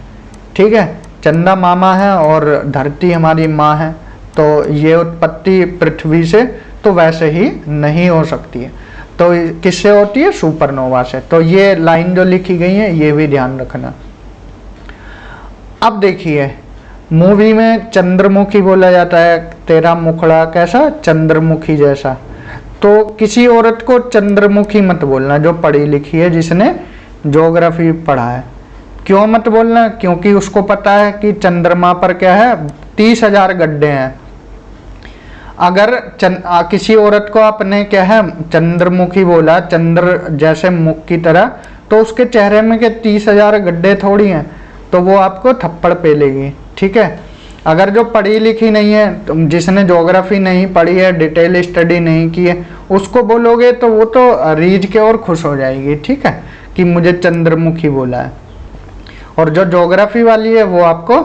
A: ठीक है। चंदा मामा है और धरती हमारी माँ है, तो ये उत्पत्ति पृथ्वी से तो वैसे ही नहीं हो सकती है। तो किससे होती है? सुपरनोवा से। तो ये लाइन जो लिखी गई है ये भी ध्यान रखना। अब देखिए मूवी में चंद्रमुखी बोला जाता है, तेरा मुखड़ा कैसा चंद्रमुखी जैसा। तो किसी औरत को चंद्रमुखी मत बोलना जो पढ़ी लिखी है, जिसने ज्योग्राफी पढ़ा है। क्यों मत बोलना? क्योंकि उसको पता है कि चंद्रमा पर क्या है, 30,000 गड्ढे हैं। अगर किसी औरत को आपने क्या है चंद्रमुखी बोला, चंद्र जैसे मुख की तरह, तो उसके चेहरे में के 30,000 गड्ढे थोड़ी हैं, तो वो आपको थप्पड़ पेलेगी। ठीक है। अगर जो पढ़ी लिखी नहीं है, तो जिसने ज्योग्राफी नहीं पढ़ी है, डिटेल स्टडी नहीं की है, उसको बोलोगे तो वो तो रीझ के और खुश हो जाएगी। ठीक है, कि मुझे चंद्रमुखी बोला है। और जो ज्योग्राफी वाली है वो आपको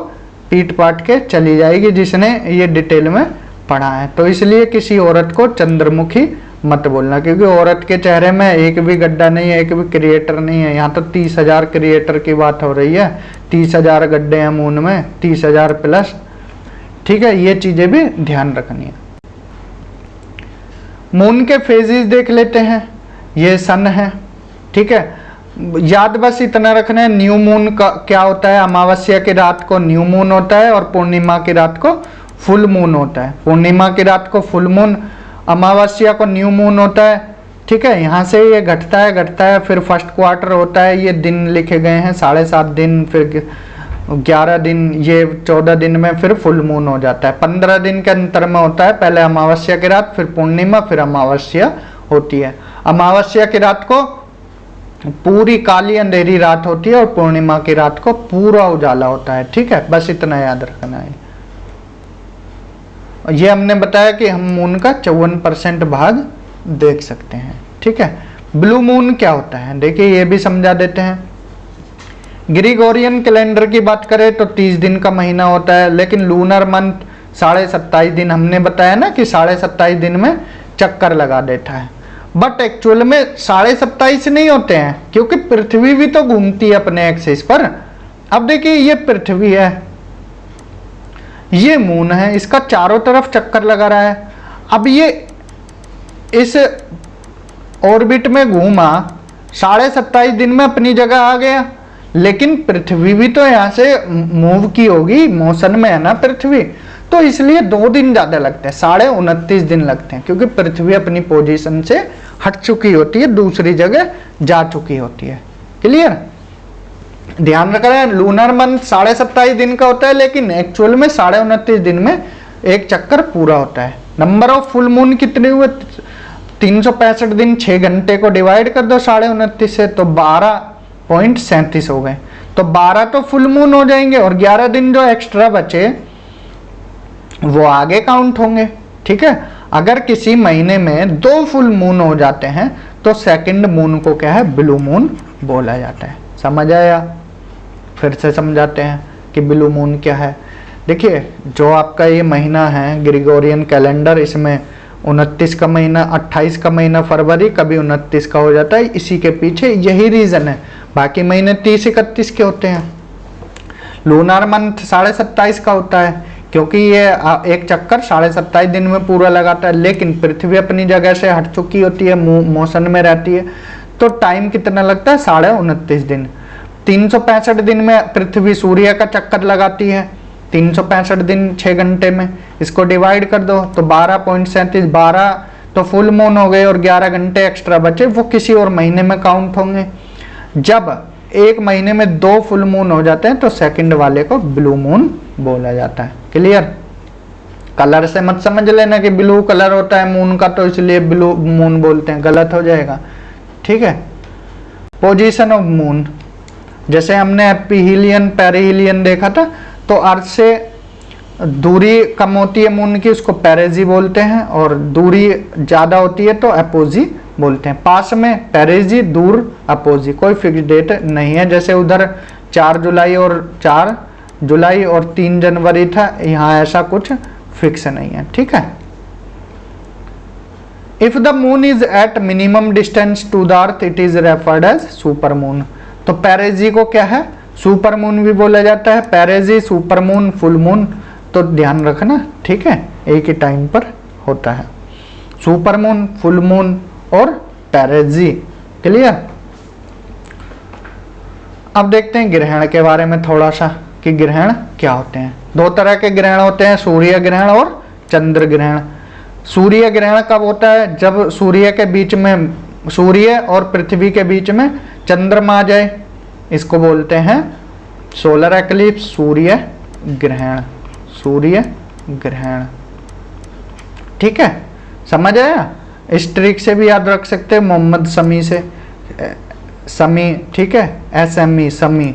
A: पीट पाट के चली जाएगी, जिसने ये डिटेल में पढ़ा है। तो इसलिए किसी औरत को चंद्रमुखी मत बोलना, क्योंकि औरत के चेहरे में एक भी गड्ढा नहीं है, एक भी क्रिएटर नहीं है। यहाँ तो 30,000 क्रिएटर की बात हो रही है, 30,000 गड्ढे हैं मून में, 30,000 प्लस। ठीक है, ये चीजें भी ध्यान रखनी है। मून के फेजेस देख लेते हैं। ये सन है। ठीक है, याद बस इतना रखना है, न्यू मून का क्या होता है, अमावस्या की रात को न्यू मून होता है और पूर्णिमा की रात को फुल मून होता है। पूर्णिमा की रात को फुल मून, अमावस्या को न्यू मून होता है। ठीक है, यहाँ से ये घटता है, फिर फर्स्ट क्वार्टर होता है। ये दिन लिखे गए हैं 7.5 दिन, फिर 11 दिन, ये 14 दिन में फिर फुल मून हो जाता है। 15 दिन के अंतर में होता है, पहले अमावस्या की रात, फिर पूर्णिमा, फिर अमावस्या होती है। अमावस्या की रात को पूरी काली अंधेरी रात होती है और पूर्णिमा की रात को पूरा उजाला होता है। ठीक है, बस इतना याद रखना है। ये हमने बताया कि हम मून का 54% भाग देख सकते हैं। ठीक है, ब्लू मून क्या होता है, देखिए ये भी समझा देते हैं। ग्रिगोरियन कैलेंडर की बात करें तो 30 दिन का महीना होता है, लेकिन लूनर मंथ 27.5 दिन, हमने बताया ना कि 27.5 दिन में चक्कर लगा देता है। बट एक्चुअल में 27.5 नहीं होते हैं, क्योंकि पृथ्वी भी तो घूमती है अपने एक्सिस पर। अब देखिए ये पृथ्वी है, ये मून है, इसका चारों तरफ चक्कर लगा रहा है। अब ये इस ऑर्बिट में घूमा, 27.5 दिन में अपनी जगह आ गया, लेकिन पृथ्वी भी तो यहाँ से मूव की होगी, मोशन में है ना पृथ्वी, तो इसलिए 2 दिन ज्यादा लगते हैं, 29.5 दिन लगते हैं, क्योंकि पृथ्वी अपनी पोजीशन से हट चुकी होती है, दूसरी जगह जा चुकी होती है। क्लियर? ध्यान रखना, लूनर मंथ 27.5 दिन का होता है, लेकिन एक्चुअल में 29.5 दिन में एक चक्कर पूरा होता है। नंबर ऑफ फुल मून कितने हुए? 365 दिन, 6 घंटे को डिवाइड कर दो 29.5 से, तो 12.37 हो गए। तो 12 तो फुल मून हो जाएंगे और 11 दिन जो एक्स्ट्रा बचे वो आगे काउंट होंगे। ठीक है, अगर किसी महीने में 2 फुल मून हो जाते हैं तो सेकंड मून को क्या है, ब्लू मून बोला जाता है। समझ आया? फिर से समझाते हैं कि ब्लू मून क्या है। देखिए, जो आपका ये महीना है ग्रिगोरियन कैलेंडर, इसमें 29 का महीना, 28 का महीना फरवरी, कभी 29 का हो जाता है। इसी के पीछे यही रीजन है। बाकी महीने 30-31 के होते हैं। लूनार मंथ 27.5 का होता है, क्योंकि ये एक चक्कर 27.5 दिन में पूरा लगाता है, लेकिन पृथ्वी अपनी जगह से हट चुकी होती है, मोशन में रहती है, तो टाइम कितना लगता है, 29.5 दिन। 365 दिन में पृथ्वी सूर्य का चक्कर लगाती है, 365 दिन 6 घंटे में, इसको डिवाइड कर दो तो 12.37, 12 तो फुल मून हो गए और 11 घंटे एक्स्ट्रा बचे, वो किसी और महीने में काउंट होंगे। जब एक महीने में 2 फुल मून हो जाते हैं तो सेकंड वाले को ब्लू मून बोला जाता है। क्लियर? कलर से मत समझ लेना कि ब्लू कलर होता है मून का तो इसलिए ब्लू मून बोलते हैं, गलत हो जाएगा। ठीक है, पोजीशन ऑफ मून, जैसे हमने एपीहीलियन पेरिहीलियन देखा था, तो अर्थ से दूरी कम होती है मून की, उसको पेरेजी बोलते हैं, और दूरी ज्यादा होती है तो अपोजी बोलते हैं। पास में पेरेजी, दूर अपोजी, कोई फिक्स डेट नहीं है। जैसे उधर 4 जुलाई और 3 जनवरी था, यहाँ ऐसा कुछ फिक्स नहीं है। ठीक है, if the moon is at minimum distance to the earth it is referred as super moon. तो पेरेजी को क्या है, सुपर मून भी बोला जाता है। Perigee, super moon, full moon, तो ध्यान रखना। ठीक है, एक ही टाइम पर होता है सुपर मून, फुल मून और पेरेजी। क्लियर? अब देखते हैं ग्रहण के बारे में थोड़ा सा, कि ग्रहण क्या होते हैं। दो तरह के ग्रहण होते हैं, सूर्य ग्रहण और चंद्र ग्रहण। सूर्य ग्रहण कब होता है? जब सूर्य के बीच में, सूर्य और पृथ्वी के बीच में चंद्रमा आ जाए, इसको बोलते हैं सोलर एक्लिप्स, सूर्य ग्रहण, सूर्य ग्रहण। ठीक है, समझ आया? इस ट्रिक से भी याद रख सकते हैं, मोहम्मद शमी से, शमी, ठीक है, SME, शमी,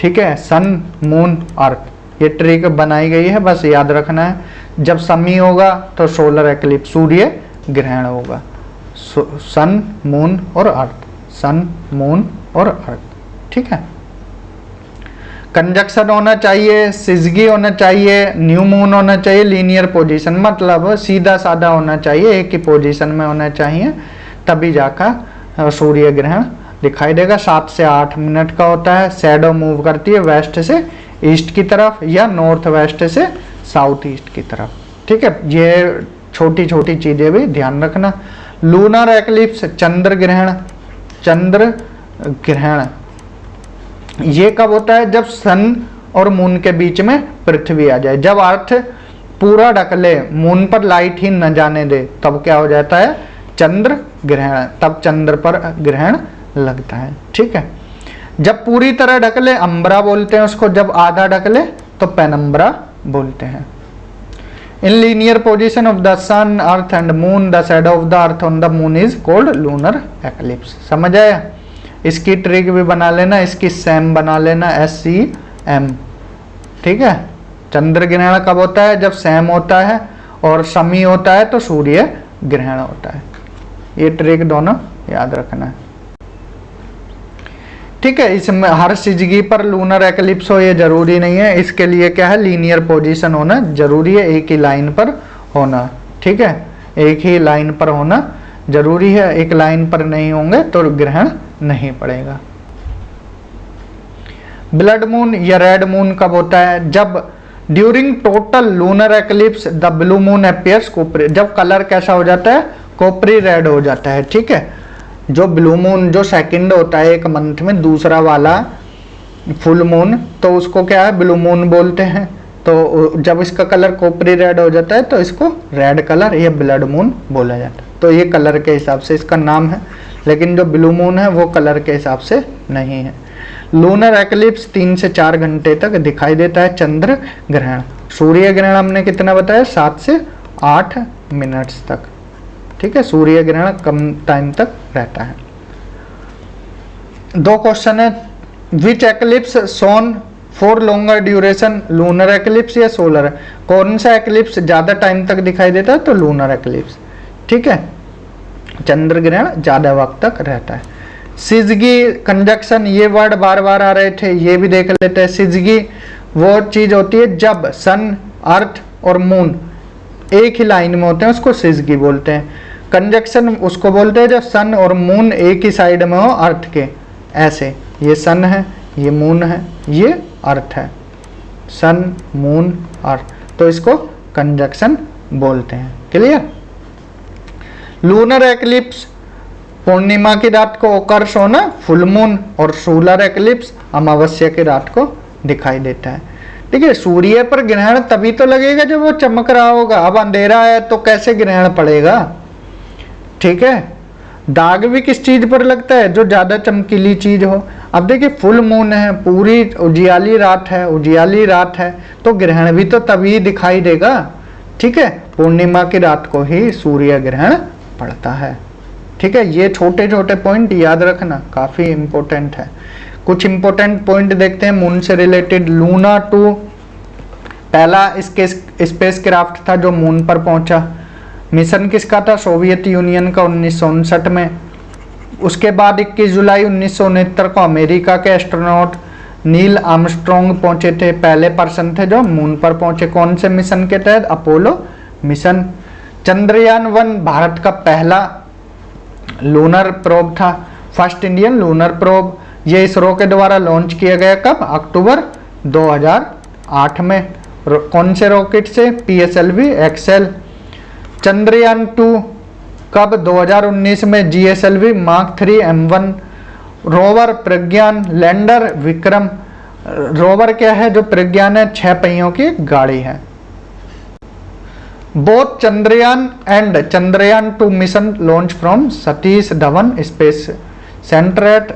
A: ठीक है, सन, मून, अर्थ, ये ट्रिक बनाई गई है, बस याद रखना है। जब शमी होगा तो सोलर एक्लिप्स, सूर्य ग्रहण होगा। सन, मून और अर्थ, सन, मून और अर्थ, ठीक है। कंजक्शन होना चाहिए, सिजगी होना चाहिए, न्यू मून होना चाहिए, लीनियर पोजीशन, मतलब सीधा साधा होना चाहिए, एक ही पोजीशन में होना चाहिए, तभी जाकर सूर्य ग्रहण दिखाई देगा। 7 से 8 मिनट का होता है। शैडो मूव करती है वेस्ट से ईस्ट की तरफ या नॉर्थ वेस्ट से साउथ ईस्ट की तरफ, ठीक है। ये छोटी छोटी चीजें भी ध्यान रखना। लूनर एक्लिप्स, चंद्र ग्रहण, चंद्र ग्रहण ये कब होता है? जब सन और मून के बीच में पृथ्वी आ जाए, जब अर्थ पूरा ढक ले, मून पर लाइट ही न जाने दे, तब क्या हो जाता है? चंद्र ग्रहण, तब चंद्र पर ग्रहण लगता है, ठीक है। जब पूरी तरह ढक ले, अम्बरा बोलते हैं उसको, जब आधा ढक ले तो पेनम्बरा बोलते हैं। In linear position of the sun, Earth and moon, the shadow of the Earth on the moon is called lunar eclipse. समझ आया? इसकी ट्रिक भी बना लेना, इसकी सेम बना लेना, SCM, ठीक है। चंद्र ग्रहण कब होता है? जब सैम होता है, और शमी होता है तो सूर्य ग्रहण होता है। ये ट्रिक दोनों याद रखना है, ठीक है। इसमें हर सिजगी पर लूनर एक्लिप्स हो ये जरूरी नहीं है, इसके लिए क्या है? लीनियर पोजीशन होना जरूरी है, एक ही लाइन पर होना, ठीक है, एक ही लाइन पर होना जरूरी है। एक लाइन पर नहीं होंगे तो ग्रहण नहीं पड़ेगा। ब्लड मून या रेड मून कब होता है? जब during total lunar eclipse the blue moon appears coppery, जब कलर कैसा हो जाता है? कोपरी रेड हो जाता है, ठीक है। जो ब्लू मून जो सेकंड होता है एक मंथ में, दूसरा वाला फुल मून, तो उसको क्या है? ब्लू मून बोलते हैं। तो जब इसका कलर कोपरी रेड हो जाता है तो इसको रेड कलर या ब्लड मून बोला जाता है। तो ये कलर के हिसाब से इसका नाम है, लेकिन जो ब्लू मून है वो कलर के हिसाब से नहीं है। लूनर एक्लिप्स 3 से 4 घंटे तक दिखाई देता है। चंद्र ग्रहण, सूर्य ग्रहण हमने कितना बताया? 7 से 8 मिनट्स तक, ठीक है। सूर्य ग्रहण कम टाइम तक रहता है। 2 क्वेश्चन है, which eclipse shone for longer duration, lunar eclipse या सोलर? कौन सा एक्लिप्स ज्यादा टाइम तक दिखाई देता है? तो लूनर एक्लिप्स, ठीक है। चंद्र ग्रहण ज्यादा वक्त तक रहता है। सिजगी, कंजक्शन, ये वर्ड बार बार आ रहे थे, ये भी देख लेते हैं। सिजगी वो चीज होती है जब सन, अर्थ और मून एक ही लाइन में होते हैं, उसको सिजगी बोलते हैं। कंजक्शन उसको बोलते हैं जब सन और मून एक ही साइड में हो अर्थ के, ऐसे ये सन है, ये मून है, ये अर्थ है, सन, मून, अर्थ, तो इसको कंजक्शन बोलते हैं। क्लियर? लूनर एक्लिप्स पूर्णिमा की रात को ओकर्स होना फुल मून, और सोलर एक्लिप्स अमावस्या की रात को दिखाई देता है, ठीक है। सूर्य पर ग्रहण तभी तो लगेगा जब वो चमक रहा होगा। अब अंधेरा है तो कैसे ग्रहण पड़ेगा, ठीक है। दाग भी किस चीज पर लगता है? जो ज्यादा चमकीली चीज हो। अब देखिए फुल मून है, पूरी उजियाली रात है, उजियाली रात है, तो ग्रहण भी तो तभी दिखाई देगा, ठीक है। पूर्णिमा की रात को ही सूर्य ग्रहण पड़ता है, ठीक है। ये छोटे छोटे पॉइंट याद रखना, काफी इंपॉर्टेंट है। कुछ इंपॉर्टेंट पॉइंट देखते हैं मून से रिलेटेड। लूना 2 पहला इसके स्पेस क्राफ्ट था जो मून पर पहुंचा। मिशन किसका था? सोवियत यूनियन का 1959 में। उसके बाद 21 जुलाई 1969 को अमेरिका के एस्ट्रोनॉट नील आर्मस्ट्रॉन्ग पहुंचे थे, पहले पर्सन थे जो मून पर पहुंचे। कौन से मिशन के तहत? Apollo mission. चंद्रयान 1 भारत का पहला लूनर प्रोब था, फर्स्ट इंडियन लूनर प्रोब। ये इसरो के द्वारा लॉन्च किया गया कब? अक्टूबर 2008 में। कौन से रॉकेट से? PSLV XL। चंद्रयान 2 कब? 2019 में GSLV Mark 3 M1। रोवर प्रज्ञान, लैंडर विक्रम, रोवर क्या है? जो प्रज्ञान है 6 पहियों की गाड़ी है। Both Chandrayaan and Chandrayaan 2 mission launch from Satish Dhawan space centre at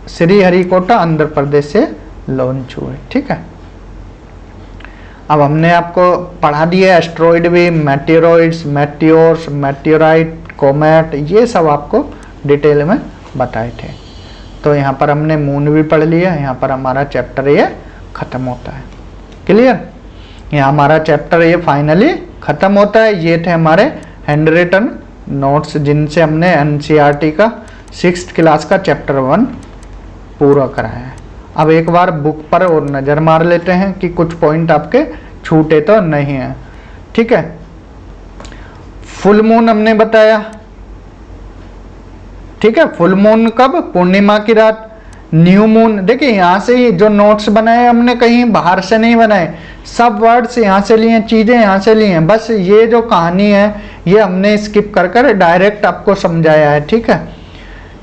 A: Sriharikota Andhra Pradesh से लॉन्च हुए। ठीक है, अब हमने आपको पढ़ा दिया एस्ट्रॉइड भी, मेटेरोइड्स, मेटियोर्स, मेटियोराइट, कोमेट, ये सब आपको डिटेल में बताए थे। तो यहाँ पर हमने मून भी पढ़ लिया, यहाँ पर हमारा चैप्टर ये खत्म होता है। क्लियर? यहाँ हमारा चैप्टर ये फाइनली खत्म होता है। ये थे हमारे हैंड रिटन नोट्स जिनसे हमने एनसीईआरटी का 6th क्लास का चैप्टर 1 पूरा कराया है। अब एक बार बुक पर और नज़र मार लेते हैं कि कुछ पॉइंट आपके छूटे तो नहीं हैं। ठीक है, फुल मून हमने बताया। ठीक है, फुल मून कब? पूर्णिमा की रात। न्यू मून, देखिए यहाँ से ही जो नोट्स बनाए हमने कहीं बाहर से नहीं बनाए, सब वर्ड्स यहाँ से लिए, चीज़ें यहाँ से लिए हैं। बस ये जो कहानी है ये हमने स्किप कर कर डायरेक्ट आपको समझाया है। ठीक है,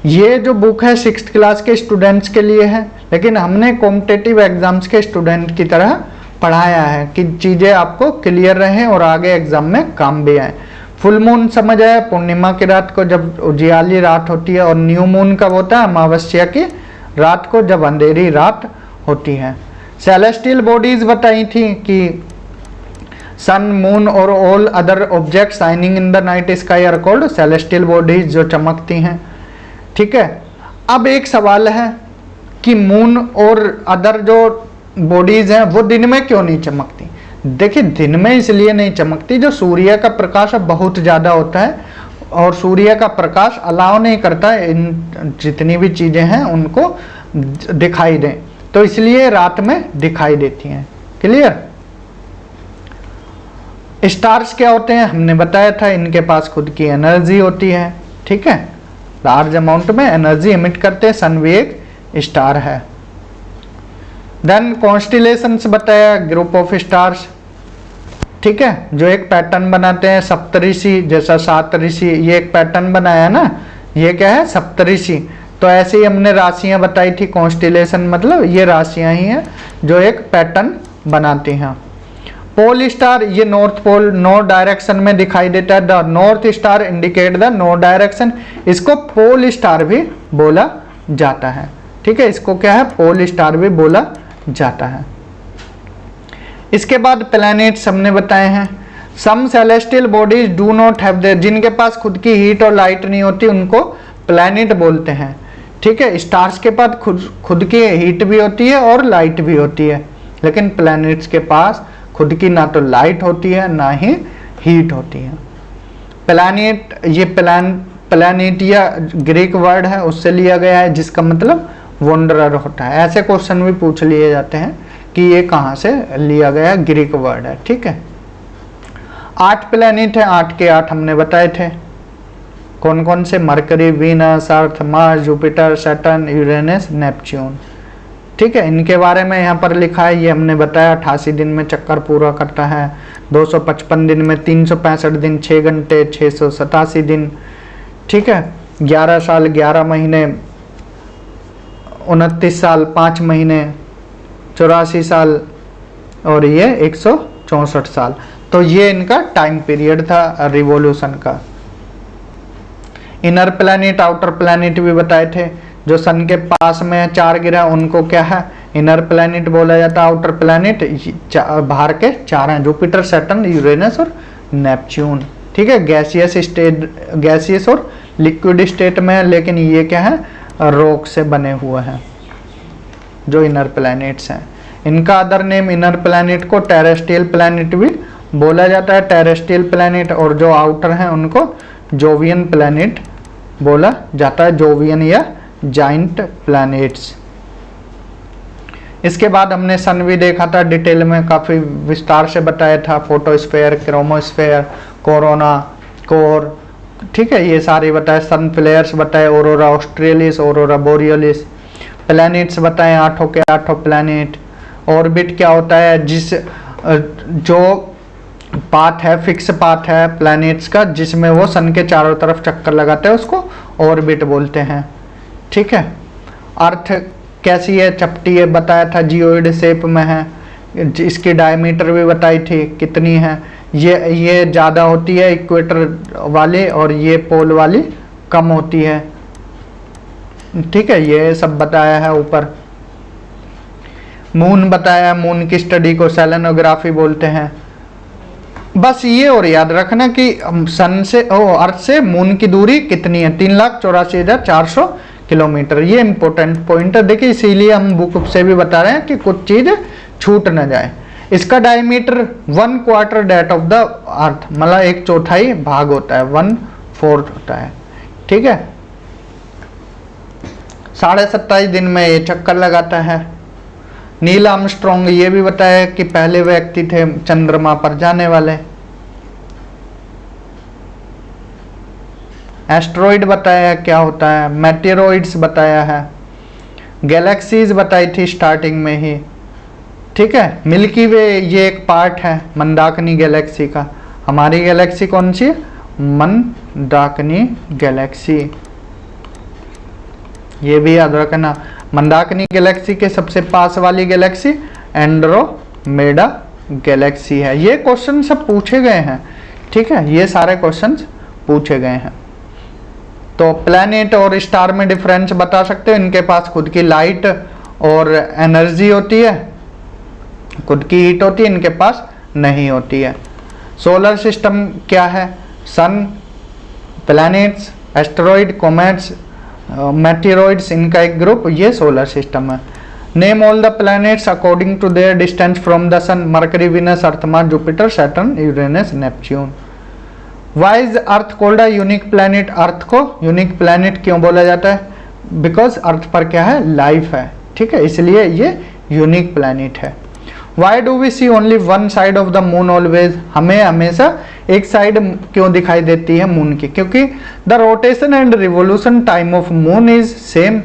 A: ये जो बुक है 6th क्लास के स्टूडेंट्स के लिए है, लेकिन हमने कॉम्पिटिटिव एग्जाम्स के स्टूडेंट की तरह पढ़ाया है कि चीज़ें आपको क्लियर रहें और आगे एग्जाम में काम भी आए। फुल मून समझ आया, पूर्णिमा की रात को जब उजियाली रात होती है, और न्यू मून कब होता है? अमावस्या की रात को जब अंधेरी रात होती है। सेलेस्टियल बॉडीज बताई थी कि सन, मून और all other object shining in the night sky are called celestial bodies, जो चमकती हैं। ठीक है, अब एक सवाल है कि मून और अदर जो बॉडीज हैं वो दिन में क्यों नहीं चमकती? देखिए, दिन में इसलिए नहीं चमकती, जो सूर्य का प्रकाश बहुत ज़्यादा होता है और सूर्य का प्रकाश अलाउ नहीं करता है इन जितनी भी चीज़ें हैं उनको दिखाई दें, तो इसलिए रात में दिखाई देती हैं। क्लियर? स्टार्स क्या होते हैं? हमने बताया था, इनके पास खुद की एनर्जी होती है। ठीक है, लार्ज अमाउंट में एनर्जी एमिट करते हैं। सन भी एक स्टार है। देन कॉन्स्टिलेशंस बताया, ग्रुप ऑफ स्टार्स। ठीक है, जो एक पैटर्न बनाते हैं सप्तऋषि, जैसा 7 ऋषि, ये एक पैटर्न बनाया ना, ये क्या है? सप्तऋषि। तो ऐसे ही हमने राशियां बताई थी। कॉन्स्टिलेशन मतलब ये राशियां ही हैं जो एक पैटर्न बनाती हैं। पोल स्टार, ये नॉर्थ पोल, नॉर्थ डायरेक्शन में दिखाई देता है। The north star indicate the north direction, इसको पोल स्टार भी बोला जाता है। ठीक है, इसको क्या है? पोल स्टार भी बोला जाता है। इसके बाद प्लैनेट्स हमने बताए हैं। Some celestial bodies do not have their, जिनके पास खुद की हीट और लाइट नहीं होती उनको प्लैनेट बोलते हैं। ठीक है, स्टार्स के पास खुद की हीट भी होती है और लाइट भी होती है, लेकिन प्लैनेट्स के पास खुद की ना तो लाइट होती है ना ही हीट होती है। प्लैनेट, ये प्लैनेटिया ग्रीक वर्ड है, उससे लिया गया है, जिसका मतलब वंडरर होता है। ऐसे क्वेश्चन भी पूछ लिए जाते हैं कि ये कहाँ से लिया गया, ग्रीक वर्ड है। ठीक है, 8 प्लैनेट है, 8 के 8 हमने बताए थे। कौन कौन से? Mercury, Venus, Earth, Mars, Jupiter, Saturn, Uranus, Neptune. ठीक है, इनके बारे में यहाँ पर लिखा है, ये हमने बताया 88 दिन में चक्कर पूरा करता है, 255 दिन में, 365 दिन, 6 घंटे, 687 दिन। ठीक है, 11 साल, 11 महीने, 29 साल, 5 महीने, 84 साल और ये 164 साल। तो ये इनका टाइम पीरियड था रिवॉल्यूशन का। इनर प्लैनेट, आउटर प्लैनेट भी बताए थे। जो सन के पास में है 4 ग्रह, उनको क्या है? इनर प्लैनेट बोला जाता है। आउटर प्लैनेट बाहर के 4 हैं, जुपिटर, सैटर्न, यूरेनस और नेपच्यून। ठीक है, गैसियस स्टेट, गैसियस और लिक्विड स्टेट में है, लेकिन ये क्या है? रॉक से बने हुए हैं जो इनर प्लैनेट्स हैं। इनका अदर नेम इनर प्लैनेट को टेरेस्ट्रियल प्लैनेट भी बोला जाता है, टेरेस्ट्रियल प्लैनेट, और जो आउटर हैं उनको जोवियन प्लैनेट बोला जाता है, जोवियन या जाइंट प्लैनेट्स। इसके बाद हमने सन भी देखा था, डिटेल में काफ़ी विस्तार से बताया था। फोटोस्फेयर, क्रोमोस्फेयर, कोरोना, कोर, ठीक है, ये सारे बताए। सन फ्लेयर्स बताए, ऑरोरा ऑस्ट्रेलिस, ऑरोरा बोरियोलिस। प्लैनेट्स बताए, 8 के 8 प्लैनेट। ऑर्बिट क्या होता है? जिस जो पाथ है, फिक्स पाथ है प्लैनेट्स का, जिसमें वो सन के चारों तरफ चक्कर लगाते हैं, उसको ऑर्बिट बोलते हैं। ठीक है, अर्थ कैसी है, चपटी है, बताया था जियोइड शेप में है, इसकी डायमीटर भी बताई थी कितनी है, ये ज़्यादा होती है इक्वेटर वाले और ये पोल वाली कम होती है, ठीक है, ये सब बताया है ऊपर। मून बताया, मून की स्टडी को सेलेनोग्राफी बोलते हैं। बस ये और याद रखना कि सन से अर्थ से मून की दूरी कितनी है, 3,84,400 किलोमीटर। ये इंपॉर्टेंट पॉइंट है, देखिए इसीलिए हम बुक से भी बता रहे हैं कि कुछ चीज़ छूट न जाए। इसका diameter 1/4 that of the earth, मतलब 1/4 भाग होता है, 1/4 होता है, ठीक है। 27.5 दिन में ये चक्कर लगाता है। नील आर्मस्ट्रॉन्ग ये भी बताया कि पहले व्यक्ति थे चंद्रमा पर जाने वाले। एस्ट्रॉइड बताया क्या होता है, मेटेरॉइड्स बताया है, गैलेक्सीज बताई थी स्टार्टिंग में ही, ठीक है। मिल्की वे ये एक पार्ट है मंदाकिनी गैलेक्सी का। हमारी गैलेक्सी कौन सी है, मंदाकिनी गैलेक्सी, ये भी याद रखना। मंदाकिनी गैलेक्सी के सबसे पास वाली गैलेक्सी एंड्रोमेडा गैलेक्सी है। ये क्वेश्चन सब पूछे गए हैं, ठीक है, ये सारे क्वेश्चंस पूछे गए हैं। तो प्लैनेट और स्टार में डिफरेंस बता सकते हो, इनके पास खुद की लाइट और एनर्जी होती है, खुद की हीट होती है, इनके पास नहीं होती है। सोलर सिस्टम क्या है, sun, planets, asteroid, comets, meteoroids, इनका एक ग्रुप, ये सोलर सिस्टम है। Name all the planets according to their distance from the sun, Mercury, Venus, Earth, Mars, Jupiter, Saturn, Uranus, Neptune. Why is Earth called a unique planet, Earth को unique planet क्यों बोला जाता है, because अर्थ पर क्या है, life है, ठीक है, इसलिए ये यूनिक प्लैनेट है। Why do we see only one side of the moon always, हमें हमेशा एक साइड क्यों दिखाई देती है मून की, क्योंकि the rotation and revolution time of moon is same,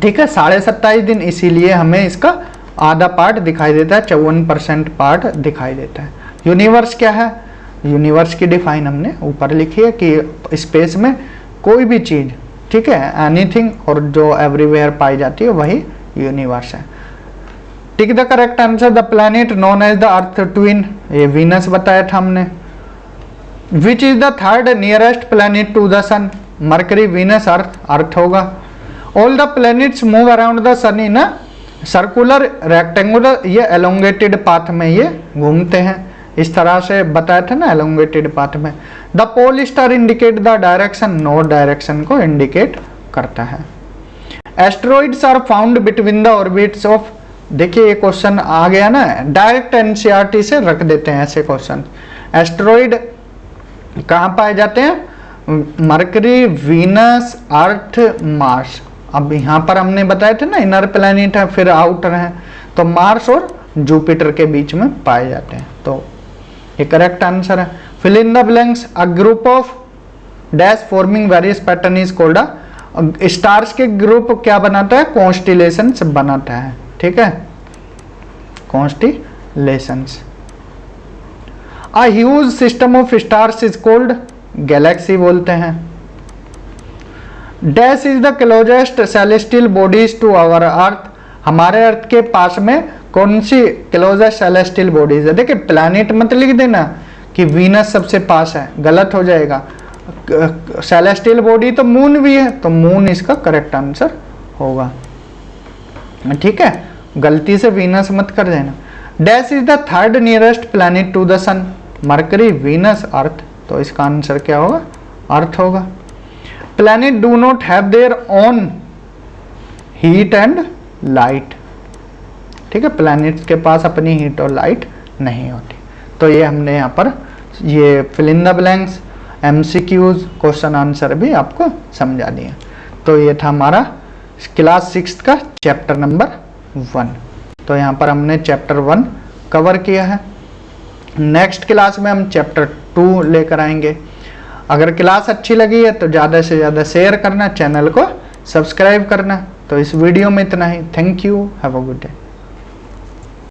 A: ठीक है, 27.5 दिन, इसीलिए हमें इसका आधा पार्ट दिखाई देता है, 54% पार्ट दिखाई देता है। यूनिवर्स क्या है, यूनिवर्स की डिफाइन हमने ऊपर लिखी है कि स्पेस में कोई भी चीज़, ठीक है, एनीथिंग, और जो एवरीवेयर पाई जाती है वही यूनिवर्स है। Tick the correct answer, the planet known as the Earth twin, ये वीनस बताया था हमने। Which is the third nearest planet to the sun, Mercury, Venus, Earth, Earth होगा। All the planets move around the sun in a circular rectangular, ये elongated path में ये घूमते हैं, इस तरह से बताया था ना, एलोंगेटेड पाथ में। The pole star indicate the direction, north direction को इंडिकेट करता है। Asteroids are found between the orbits of, देखिए ये क्वेश्चन आ गया ना, डायरेक्ट एनसीईआरटी से रख देते हैं ऐसे क्वेश्चन। एस्टेरॉइड कहाँ पाए जाते हैं, मरकरी, वीनस, अर्थ, मार्स। अब यहाँ पर हमने बताया था ना इनर प्लैनेट है, फिर आउटर है, तो मार्स और जुपिटर के बीच में पाए जाते हैं, तो ये करेक्ट आंसर है। Fill in the blanks, a group of dash forming various pattern is called a, stars के ग्रुप क्या बनाता है, कॉन्स्टिलेशंस बनाता है, ठीक है, constellations. A huge system of stars is called, galaxy बोलते हैं। Dash is the closest celestial bodies to our earth, हमारे अर्थ के पास में कौन सी क्लोजेस्ट सेलेस्टियल बॉडीज है। देखिए प्लैनेट मत लिख देना कि वीनस सबसे पास है, गलत हो जाएगा। सेलेस्टियल बॉडी तो मून भी है, तो मून इसका करेक्ट आंसर होगा, ठीक है, गलती से वीनस मत कर देना। Dash is the third nearest planet to the sun, Mercury, Venus, Earth, तो इसका आंसर क्या होगा, अर्थ होगा। Planet do not have their own heat and light, ठीक है, प्लैनेट्स के पास अपनी हीट और लाइट नहीं होती। तो ये हमने यहाँ पर ये fill in the blanks, MCQs, question answer भी आपको समझा दिया। तो ये था हमारा क्लास 6 का चैप्टर नंबर 1। तो यहाँ पर हमने चैप्टर 1 कवर किया है। नेक्स्ट क्लास में हम चैप्टर 2 लेकर आएंगे। अगर क्लास अच्छी लगी है तो ज़्यादा से ज़्यादा शेयर करना, चैनल को सब्सक्राइब करना। तो इस वीडियो में इतना ही। Thank you, have a good day.